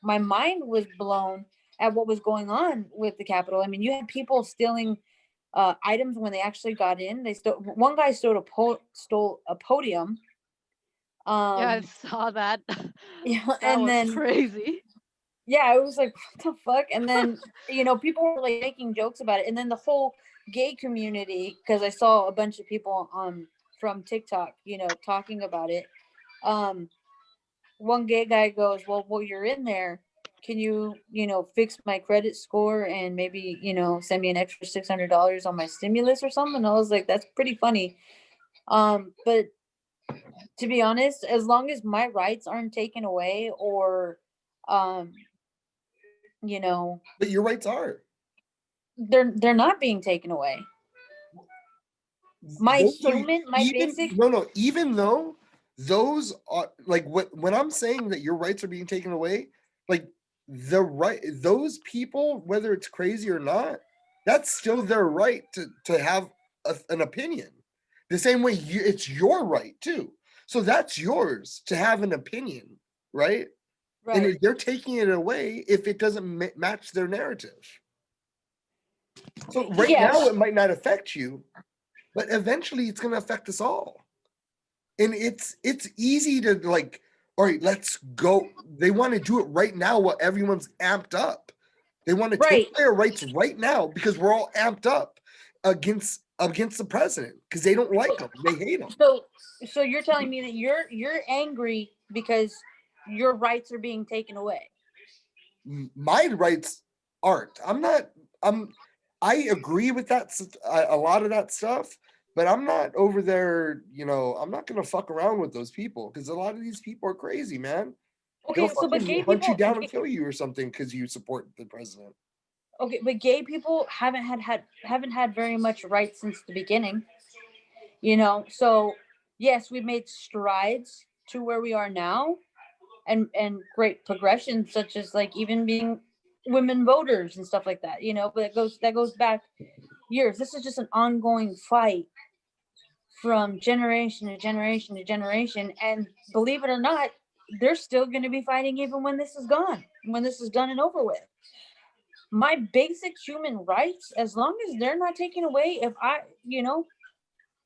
my mind was blown at what was going on with the Capitol. I mean, you had people stealing items when they actually got in. One guy stole a podium. Yeah, I saw that. Yeah, That and was then crazy. yeah, I was like, what the fuck? And then, you know, people were like making jokes about it. And then the whole gay community, because I saw a bunch of people from TikTok, you know, talking about it. One gay guy goes, well, you're in there. Can you, you know, fix my credit score and maybe, you know, send me an extra $600 on my stimulus or something? And I was like, that's pretty funny. But to be honest, as long as my rights aren't taken away or, you know, But your rights are. they're not being taken away. Even though those are like when I'm saying that your rights are being taken away, like those people, whether it's crazy or not, that's still their right to have an opinion. The same way it's your right too. So that's yours to have an opinion, right? Right. And they're taking it away if it doesn't match their narrative. So now it might not affect you, but eventually it's going to affect us all. And it's easy to like, all right, let's go. They want to do it right now while everyone's amped up. They want to take their rights right now because we're all amped up against the president because they don't like him. They hate him. So you're telling me that you're angry because your rights are being taken away? My rights aren't. I agree with that, a lot of that stuff, but I'm not over there, you know, I'm not going to fuck around with those people because a lot of these people are crazy, man. Okay, so but gay hunt you down and kill you or something because you support the president. Okay, but gay people haven't had very much rights since the beginning. You know, so yes, we've made strides to where we are now and great progression, such as like even being women voters and stuff like that, you know, but that goes back years. This is just an ongoing fight from generation to generation to generation. And believe it or not, they're still going to be fighting even when this is gone, when this is done and over with. My basic human rights, as long as they're not taken away, if you know,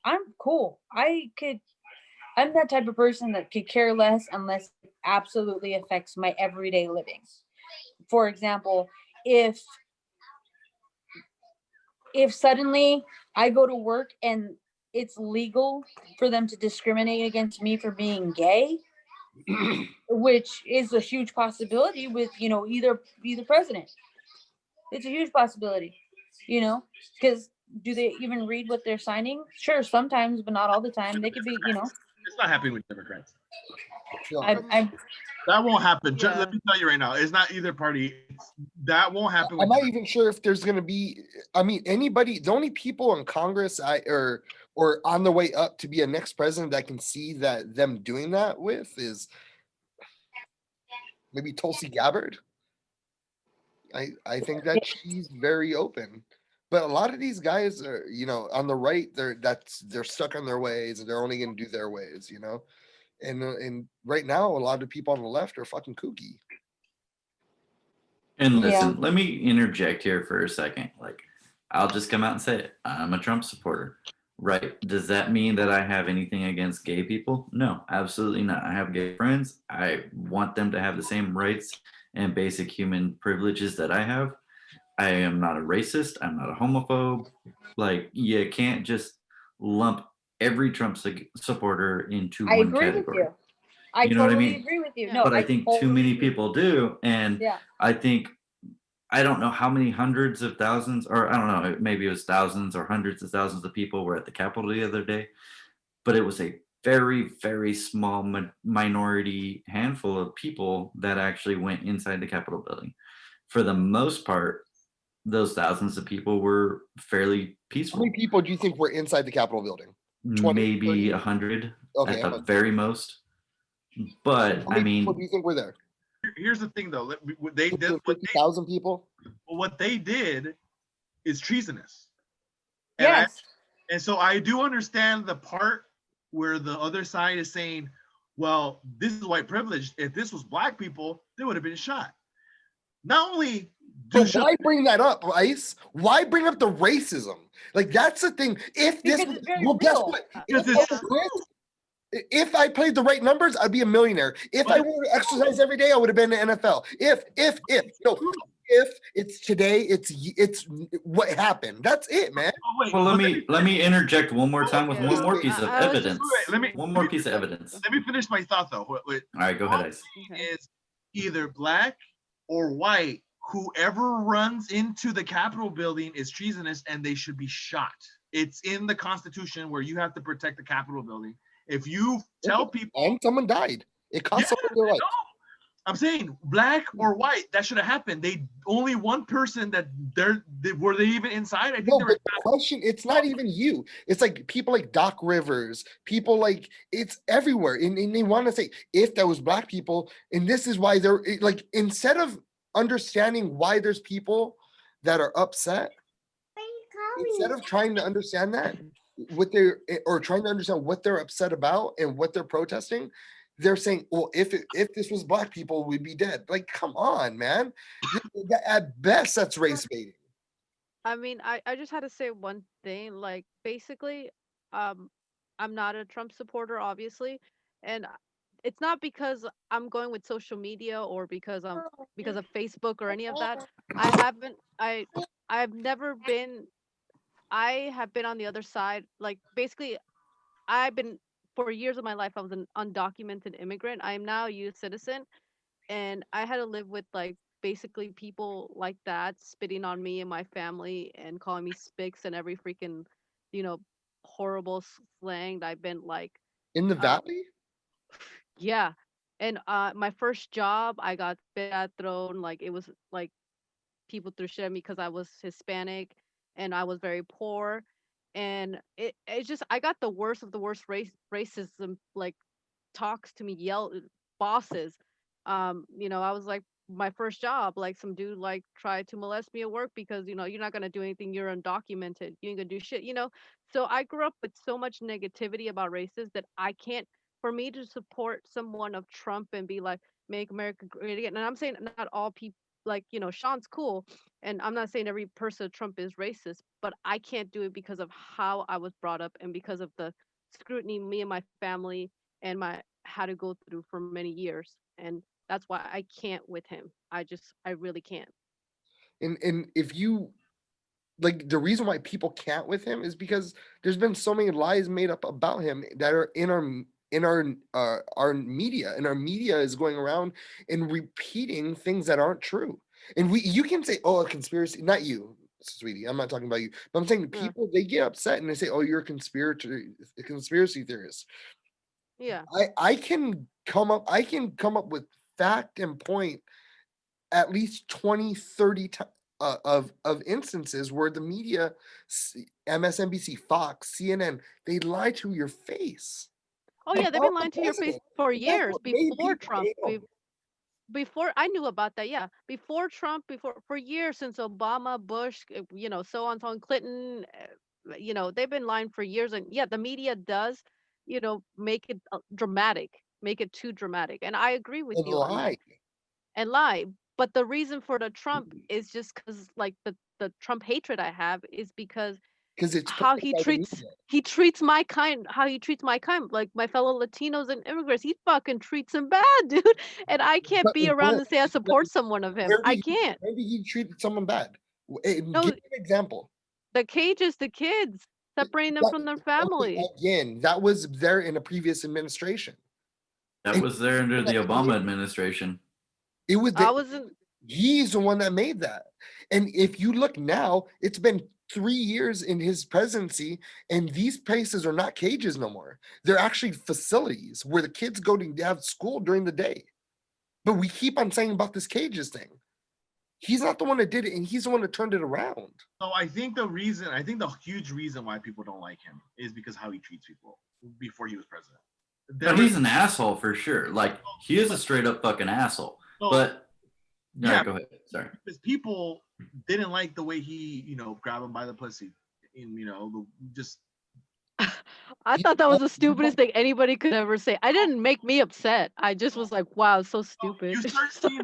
I'm cool. I'm that type of person that could care less unless it absolutely affects my everyday living. For example, if suddenly I go to work and it's legal for them to discriminate against me for being gay, which is a huge possibility with, you know, either president. It's a huge possibility, you know, because do they even read what they're signing? Sure, sometimes, but not all the time. They could be, you know. It's not happening with Democrats. No, I'm That won't happen. Yeah. Let me tell you right now, it's not either party. That won't happen. I'm with not even sure if there's going to be. I mean, anybody. The only people in Congress, or on the way up to be a next president that can see that them doing that with is maybe Tulsi Gabbard. I think that she's very open, but a lot of these guys are, on the right, they're stuck on their ways and they're only going to do their ways, and right now a lot of people on the left are fucking kooky. And Yeah. listen, let me interject here for a second. Like, I'll just come out and say it. I'm a Trump supporter. Right. Does that mean that I have anything against gay people? No, absolutely not. I have gay friends. I want them to have the same rights and basic human privileges that I have. I am not a racist. I'm not a homophobe. Like, you can't just lump every Trump supporter into I one agree category. with you. I You know what I totally mean? agree with you. Yeah. No, But I think too totally many agree. people do. And Yeah. I think, I don't know how many hundreds of thousands, or I don't know, maybe it was thousands or hundreds of thousands of people were at the Capitol the other day, but it was a very, very small minority handful of people that actually went inside the Capitol building. For the most part, those thousands of people were fairly How peaceful. many people do you think were inside the Capitol building? 20, Maybe 30? 100 Okay, at the very most. But how I many people mean, do you think were there? Here's the thing, though. They did what 50,000 people. what they did is treasonous. And Yes. and so I do understand the part where the other side is saying, well, this is white privilege. If this was black people, they would have been shot. Not only But why bring that up, Ice? Why bring up the racism? Like, that's the thing. If this, Because it's very well, guess real. what? Because If, it's I true. if I played the right numbers, I'd be a millionaire. If I But- were to exercise every day, I would have been in the NFL. If it's today, it's what happened. That's it, man. Oh, wait, well, but let me interject one more time with Yeah, one more piece of I was just- evidence. Let me- One more piece of evidence. let me finish my thought, though. All right, go ahead, Ice. Okay. Is either black or white. Whoever runs into the Capitol building is treasonous and they should be shot. It's in the Constitution where you have to protect the Capitol building. If you tell people, And someone died. It cost Yeah, someone their life. no, I'm saying black or white, that should have happened. They only one person that were they even inside? I think No, they but were. the question, it's not even you. It's like people like Doc Rivers, people like, it's everywhere. And they want to say, if that was black people, and this is why they're like, instead of understanding why there's people that are upset, instead of trying to understand that, or trying to understand what they're upset about and what they're protesting, they're saying, well, if this was black people, we'd be dead. Like, come on, man. At best, that's race baiting. I mean, I just had to say one thing. Like, basically, I'm not a Trump supporter, obviously, and it's not because I'm going with social media or because of Facebook or any of that. I've never been. I have been on the other side. Like, basically, I've been for years of my life. I was an undocumented immigrant. I am now a U.S. citizen, and I had to live with like basically people like that spitting on me and my family and calling me spics and every freaking, you know, horrible slang that I've been like, In the um, valley? yeah. And my first job, I got spit at, thrown, like it was like people threw shit at me because I was Hispanic and I was very poor. And it's just I got the worst of the worst racism, like talks to me, yell bosses. I was like my first job, like some dude like tried to molest me at work because you're not gonna do anything, you're undocumented, you ain't gonna do shit. So I grew up with so much negativity about races that I can't, for me to support someone of Trump and be like, make America great again. And I'm saying not all people, like, Sean's cool, and I'm not saying every person of Trump is racist, but I can't do it because of how I was brought up and because of the scrutiny me and my family and my had to go through for many years. And that's why I can't with him. I really can't. And if you, like, the reason why people can't with him is because there's been so many lies made up about him that are in our media, and our media is going around and repeating things that aren't true. And you can say, oh, a conspiracy, not you, sweetie, I'm not talking about you, but I'm saying Yeah. people, they get upset and they say, oh, you're a conspiracy theorist. Yeah. I can come up with fact and point at least 20, 30 of instances where the media, MSNBC, Fox, CNN, they lie to your face Oh yeah, they've about been the lying to your face president. for And that's years what made before people Trump. hate him. Before I knew about that, yeah. Before Trump, before for years since Obama, Bush, so on, so on, Clinton, they've been lying for years, and yeah, the media does, make it dramatic, make it too dramatic, and I agree with And you on that. lie. And lie, but the reason for the Trump is just because, like, the Trump hatred I have is because Because it's how pushed by the media. he treats my kind, how he treats my kind, like my fellow Latinos and immigrants. He fucking treats them bad, dude. And I can't But be around and say I support someone of him. I can't. where did he treat someone bad? No, Give me an example. the cages, the kids, separating them from their Okay, family. again, that was there in a previous administration. That And was there under the that- Obama administration. it was I the, wasn't. he's the one that made that. And if you look now, it's been 3 years in his presidency, and these places are not cages no more. They're actually facilities where the kids go to have school during the day. But we keep on saying about this cages thing. He's not the one that did it, and he's the one that turned it around. So I think the huge reason why people don't like him is because how he treats people before he was president. But he's an asshole for sure. Like, he is a straight up fucking asshole. So- But Yeah. go ahead. Sorry. because people didn't like the way he, grabbed him by the pussy, and just I thought that was the stupidest thing anybody could ever say. I didn't make me upset. I just was like, wow, so stupid. you start seeing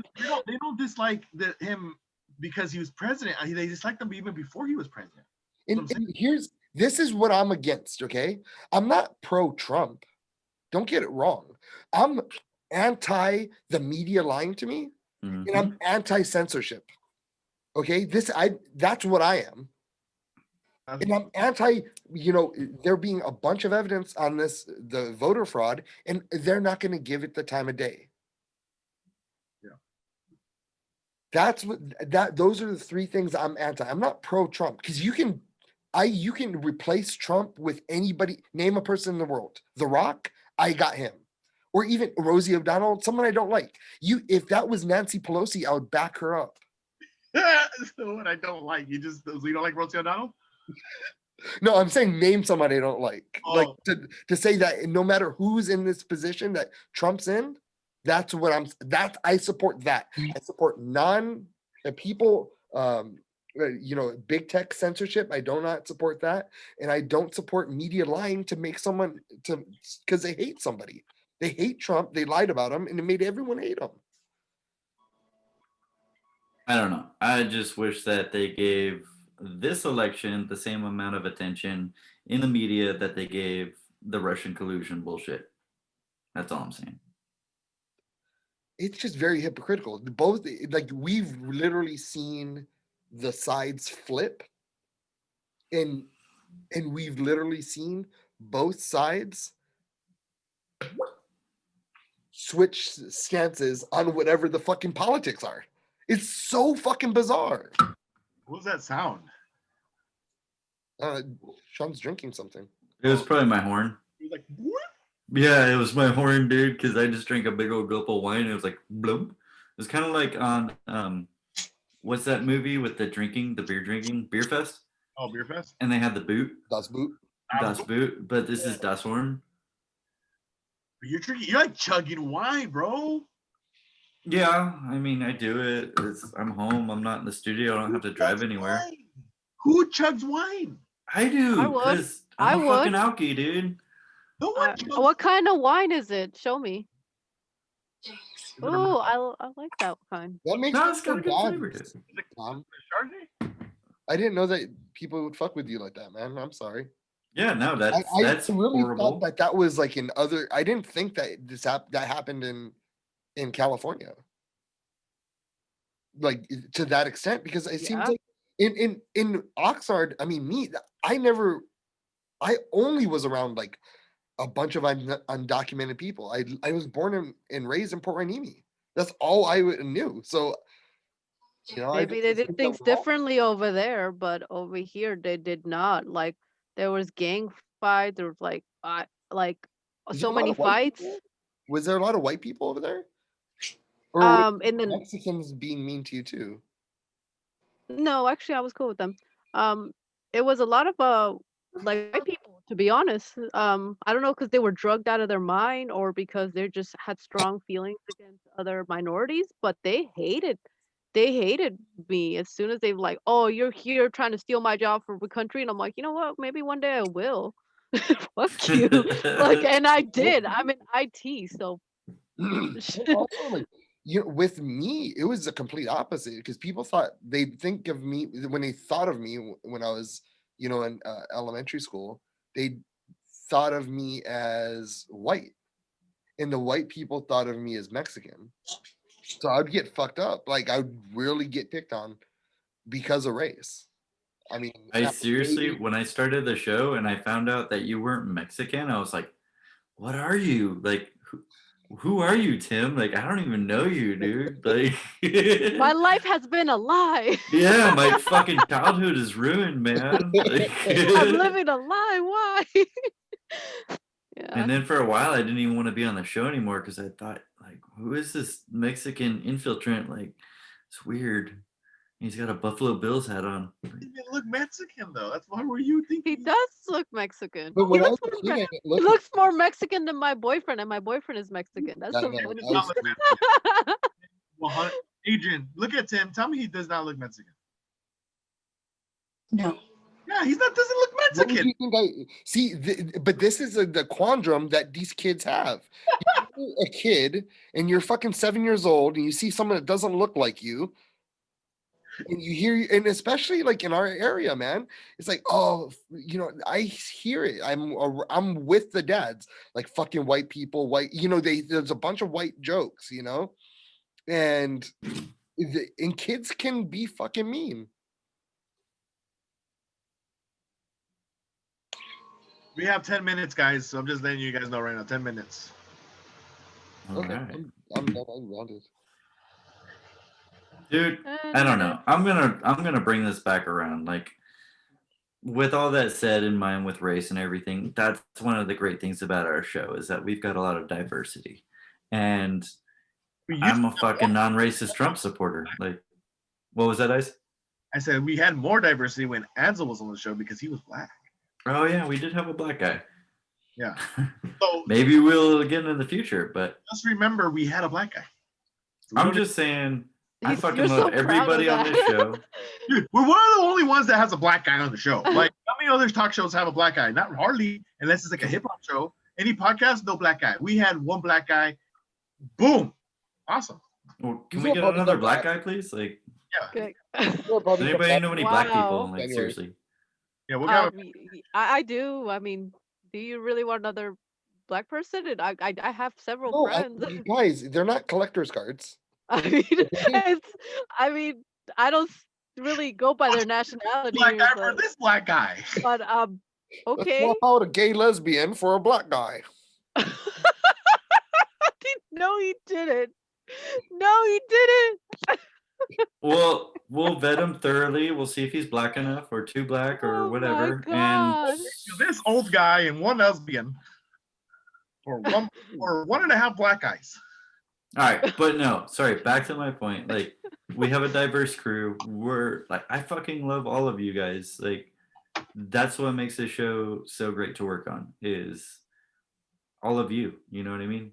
they don't dislike him because he was president. They disliked him even before he was president. And this is what I'm against, okay? I'm not pro-Trump. Don't get it wrong. I'm anti the media lying to me, and I'm anti-censorship. Okay? That's what I am. And I'm anti, there being a bunch of evidence on the voter fraud, and they're not going to give it the time of day. Yeah. Those are the three things I'm anti. I'm not pro-Trump, because you can replace Trump with anybody, name a person in the world. The Rock, I got him. Or even Rosie O'Donnell, someone I don't like. If that was Nancy Pelosi, I would back her up. So what I don't like, you don't like Rosie O'Donnell? No, I'm saying name somebody I don't like. Oh. Like to say that no matter who's in this position that Trump's in, I support that. I support people, big tech censorship. I do not support that. And I don't support media lying to make someone because they hate somebody. They hate Trump. They lied about him and it made everyone hate him. I don't know. I just wish that they gave this election the same amount of attention in the media that they gave the Russian collusion bullshit. That's all I'm saying. It's just very hypocritical. Both, like, we've literally seen the sides flip, and we've literally seen both sides switch stances on whatever the fucking politics are. It's so fucking bizarre. What was that sound? Sean's drinking something. It was probably my horn. He was like, what? Yeah, it was my horn, dude, because I just drank a big old gulp of wine. And it was like, bloop. It was kind of like on, what's that movie with the beer drinking, Beer Fest? Oh, Beer Fest? And they had the boot. Das Boot. Das Boot, but this is Das Horn. You're like chugging wine, bro. Yeah, I mean, I do it. I'm home. I'm not in the studio. I don't have to drive anywhere. Wine? Who chugs wine? I do. I would. 'Cause I'm I a fucking alky, dude. No one chugs What kind of wine is it? Show me. Is it a Oh, I like that kind. That makes No, me it's feel got a good bad, flavor to it. Tom. Chardonnay? I didn't know that people would fuck with you like that, man. I'm sorry. Yeah, no, that's I really horrible. thought that was like in other. I didn't think that that happened in California, like to that extent, because it seems Yeah. like in Oxnard. I mean, I only was around like a bunch of undocumented people. I was born and raised in Port Hueneme. That's all I knew. So, Maybe they did things differently over there, but over here they did not. Like, there was gang fight. There was like Was there so a lot many of white fights. people? Was there a lot of white people over there? Or were In the Mexicans being mean to you too? No, actually, I was cool with them. Um, it was a lot of like white people, to be honest. I don't know because they were drugged out of their mind or because they just had strong feelings against other minorities, but they hated me as soon as they like, oh, you're here trying to steal my job from the country, and I'm like, you know what? Maybe one day I will. Fuck you. Like, and I did. I'm in IT, so Also, like, with me, it was the complete opposite because people thought they'd think of me when they thought of me when I was, in elementary school. They thought of me as white, and the white people thought of me as Mexican. So I'd get fucked up. Like I'd really get picked on because of race. I mean, I seriously, when I started the show and I found out that you weren't Mexican, I was like, what are you? Like, who are you, Tim? Like, I don't even know you, dude. Like, my life has been a lie. yeah, my fucking childhood is ruined, man. Like, I'm living a lie. Why? Yeah. and then for a while, I didn't even want to be on the show anymore because I thought, like, who is this Mexican infiltrant? Like, it's weird. He's got a Buffalo Bills hat on. He didn't look Mexican though. That's why were you He thinking? does look Mexican. but He when I was looks a more, kid, he looks more Mexican than my boyfriend, and my boyfriend is Mexican. That's I the know, funny I was- Not look Mexican. 100 Adrian, look at Tim. Tell me he does not look Mexican. No. Yeah, he's not. Doesn't look What would Mexican. you think I see? But this is the quandrum that these kids have. You're a kid and you're fucking 7 years old, and you see someone that doesn't look like you, and you hear, and especially like in our area, man, it's like, oh, I hear it. I'm with the dads, like fucking white people, there's a bunch of white jokes, and kids can be fucking mean. We have 10 minutes, guys. So I'm just letting you guys know right now. 10 minutes. All Okay, right. I'm done. I'm grounded. Dude, I don't know. I'm gonna bring this back around. Like, with all that said in mind with race and everything, that's one of the great things about our show is that we've got a lot of diversity. And I'm a fucking non-racist Trump supporter. Like, what was that, Ice? I said we had more diversity when Ansel was on the show because he was black. Oh yeah, we did have a black guy. Yeah. So Maybe we'll get in the future, but just remember we had a black guy. So I'm just saying I fucking you're so love proud of everybody on that. this show. dude, we're one of the only ones that has a black guy on the show. Like how many other talk shows have a black guy? Not hardly, unless it's like a hip hop show. Any podcast, no black guy. We had one black guy. Boom. Awesome. Well, can These we are get probably another the black black- guy, please? Like, Okay. does anybody know any black people? Wow. Like, Anyway. seriously. Yeah, we'll have I do. I mean, do you really want another black person? And I have several No, friends. you guys, they're not collector's cards. I mean, I don't really go by their nationality. black guy so- for this black guy. but Let's okay. swap out a gay lesbian for a black guy. No, he didn't. No, he didn't. Well, we'll vet him thoroughly. We'll see if he's black enough or too black or Oh my whatever. God. This old guy and one lesbian, or one and a half black guys. All right, but no, sorry, back to my point. Like, we have a diverse crew. We're like, I fucking love all of you guys. Like, that's what makes this show so great to work on is all of you. You know what I mean?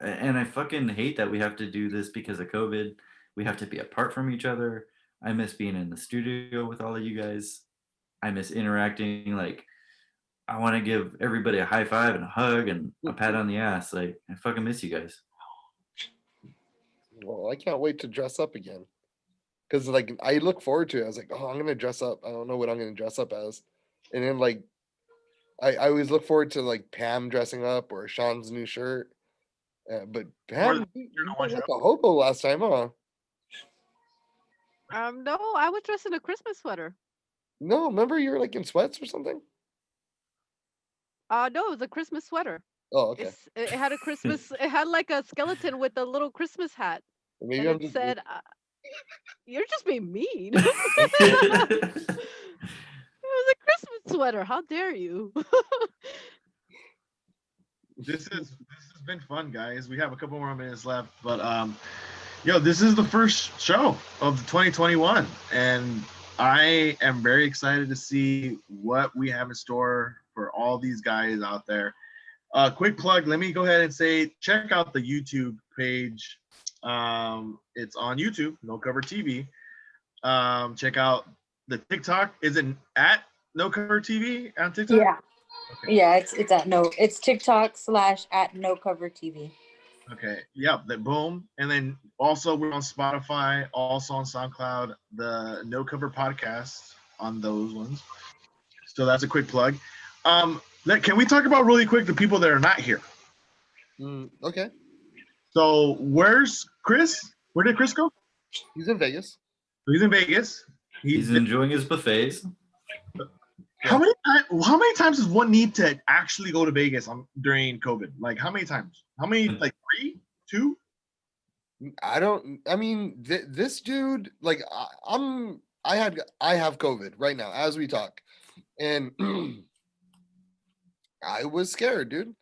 And I fucking hate that we have to do this because of COVID. We have to be apart from each other. I miss being in the studio with all of you guys. I miss interacting. Like, I want to give everybody a high five and a hug and a pat on the ass. Like, I fucking miss you guys. Well, I can't wait to dress up again. Because like I look forward to it. I was like, oh, I'm gonna dress up. I don't know what I'm gonna dress up as. And then like I always look forward to like Pam dressing up or Sean's new shirt. But Pam, you looked like a hobo last time, huh? No, I was dressed in a Christmas sweater. No, remember you were like in sweats or something? No, it was a Christmas sweater. Oh, okay. It had a Christmas. It had like a skeleton with a little Christmas hat. Maybe And I'm it just said, "You're just being mean." It was a Christmas sweater. How dare you? This has been fun, guys. We have a couple more minutes left, but yo, this is the first show of 2021, and I am very excited to see what we have in store for all these guys out there. Quick plug. Let me go ahead and say, check out the YouTube page. It's on YouTube, No Cover TV. Check out the TikTok. Is it at No Cover TV on TikTok? Yeah. Okay. Yeah, it's TikTok / at No Cover TV. Okay. Yep. That boom. And then also we're on Spotify, also on SoundCloud, the No Cover podcast on those ones. So that's a quick plug. Can we talk about really quick the people that are not here? Okay. So where's Chris? Where did Chris go? He's in Vegas. He's in Vegas. He's enjoying his buffets. How many times does one need to actually go to Vegas during COVID? Like how many times? How many? Like 3, 2? I mean, this dude, like, I have COVID right now as we talk, and I was scared, dude.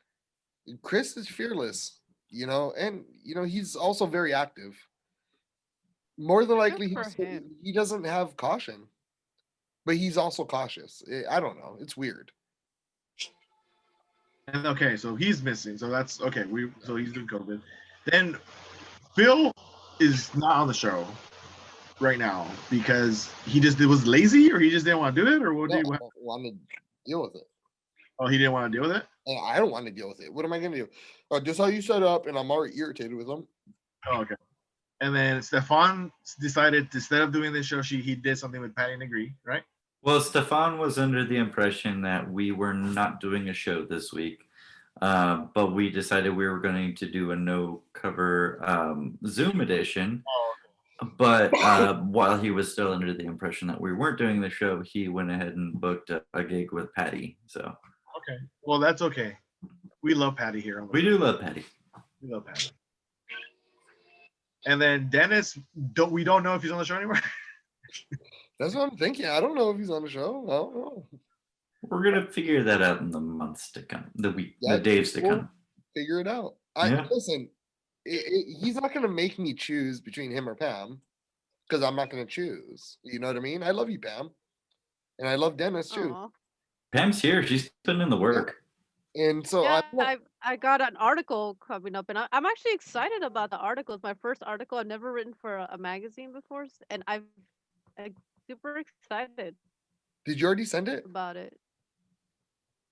Chris is fearless, and he's also very active. More than likely, Good for him. he doesn't have caution, but he's also cautious. I don't know. It's weird. And okay, so he's missing. So that's okay. So he's doing COVID. Then Phil is not on the show right now because he was lazy, or he just didn't want to do it, or what? No, I don't want to deal with it. Oh, he didn't want to deal with it. And I don't want to deal with it. What am I going to do? Just how you set up, and I'm already irritated with him. Oh, okay. And then Stefan decided, instead of doing this show, he did something with Patty and Agree, right? Well, Stefan was under the impression that we were not doing a show this week, but we decided we were going to do a no cover Zoom edition. But while he was still under the impression that we weren't doing the show, he went ahead and booked a gig with Patty. So okay, well that's okay. We love Patty here. We do love Patty. We love Patty. And then Dennis, we don't know if he's on the show anymore. That's what I'm thinking. I don't know if he's on the show. I don't know. We're gonna figure that out in the months to come, the days to come. Figure it out. Listen. He's not gonna make me choose between him or Pam, because I'm not gonna choose. You know what I mean? I love you, Pam, and I love Dennis too. Aw. Pam's here. She's putting in the work. And so Yeah, I got an article coming up, and I'm actually excited about the article. It's my first article. I've never written for a magazine before, and I'm super excited did you already send it? about it.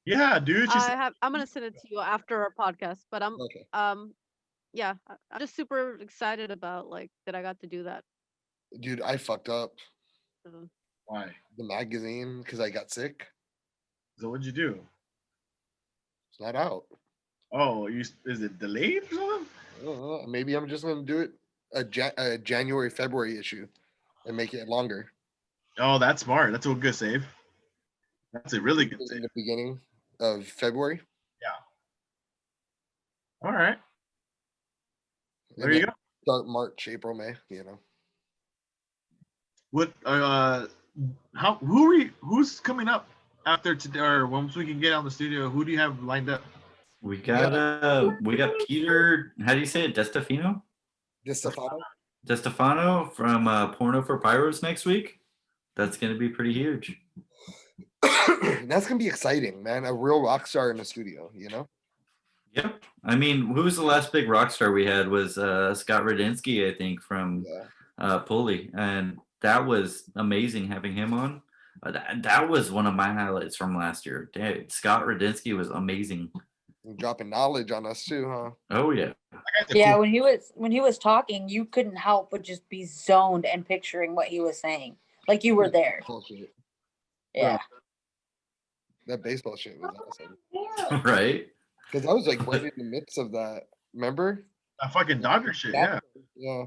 Yeah, dude. I'm gonna send it to you after our podcast, but Okay. yeah, I'm just super excited about that I got to do that. Dude, I fucked up So, Why? the magazine because I got sick. So what'd you do? It's not out. Oh, is it delayed or something? I don't know. Maybe I'm just gonna do it a January, February issue and make it longer. Oh, that's smart. That's a good save. That's a really good In save. the beginning of February. All right. and There you then go. Start March, April, May. What? Who's coming up after today, or once we can get out in the studio? Who do you have lined up? We got Peter. How do you say it? DeStefano? DeStefano. DeStefano from Porno for Pyros next week. That's gonna be pretty huge. That's gonna be exciting, man. A real rock star in the studio. Yep. I mean, who was the last big rock star we had? Was Scott Radinsky, I think, from Pulley, and that was amazing having him on. That was one of my highlights from last year. Dude, Scott Radinsky was amazing. Dropping knowledge on us too, huh? Oh yeah. Yeah, when he was talking, you couldn't help but just be zoned and picturing what he was saying, like you were there. Bullshit. Yeah. That baseball shit was awesome. Right. Because I was like right in the midst of that. Remember? That fucking Dodger shit. Yeah. Yeah.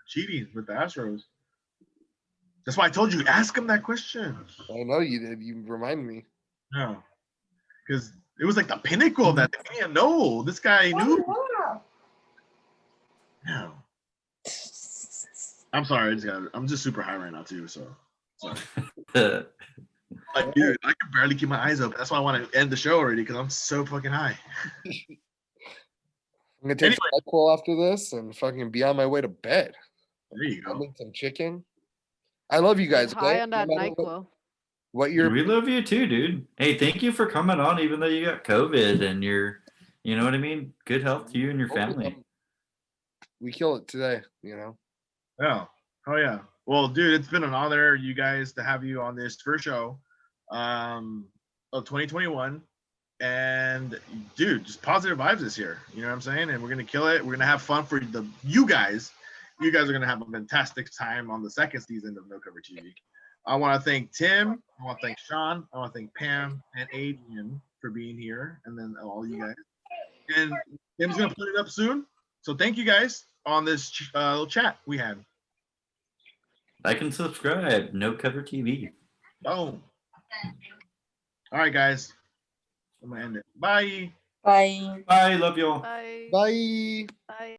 Cheating with the Astros. That's why I told you, ask him that question. I know you did. You reminded me. No. Because it was like the pinnacle of that. They didn't know. This guy knew. No. I'm sorry. I'm just super high right now, too. So, sorry. Like, dude, I can barely keep my eyes open. That's why I want to end the show already, because I'm so fucking high. I'm gonna take some Anyway. NyQuil after this and fucking be on my way to bed. There you go. Having some chicken. I love you guys. High Okay? on No that matter NyQuil. what your We love you too, dude. Hey, thank you for coming on, even though you got COVID and you know what I mean? Good health to you and your family. we kill it today, you know. Yeah. Oh yeah. Well, dude, it's been an honor, you guys, to have you on this first show of 2021. And dude, just positive vibes this year. You know what I'm saying? And we're gonna kill it. We're gonna have fun for you guys. You guys are gonna have a fantastic time on the second season of No Cover TV. I want to thank Tim. I want to thank Sean. I want to thank Pam and Adrian for being here, and then all you guys. And Tim's gonna put it up soon. So thank you guys on this little chat we had. Like and subscribe. No Cover TV. Boom. All right, guys. I'm gonna end it. Bye. Bye. Bye. Love y'all. Bye. Bye. Bye.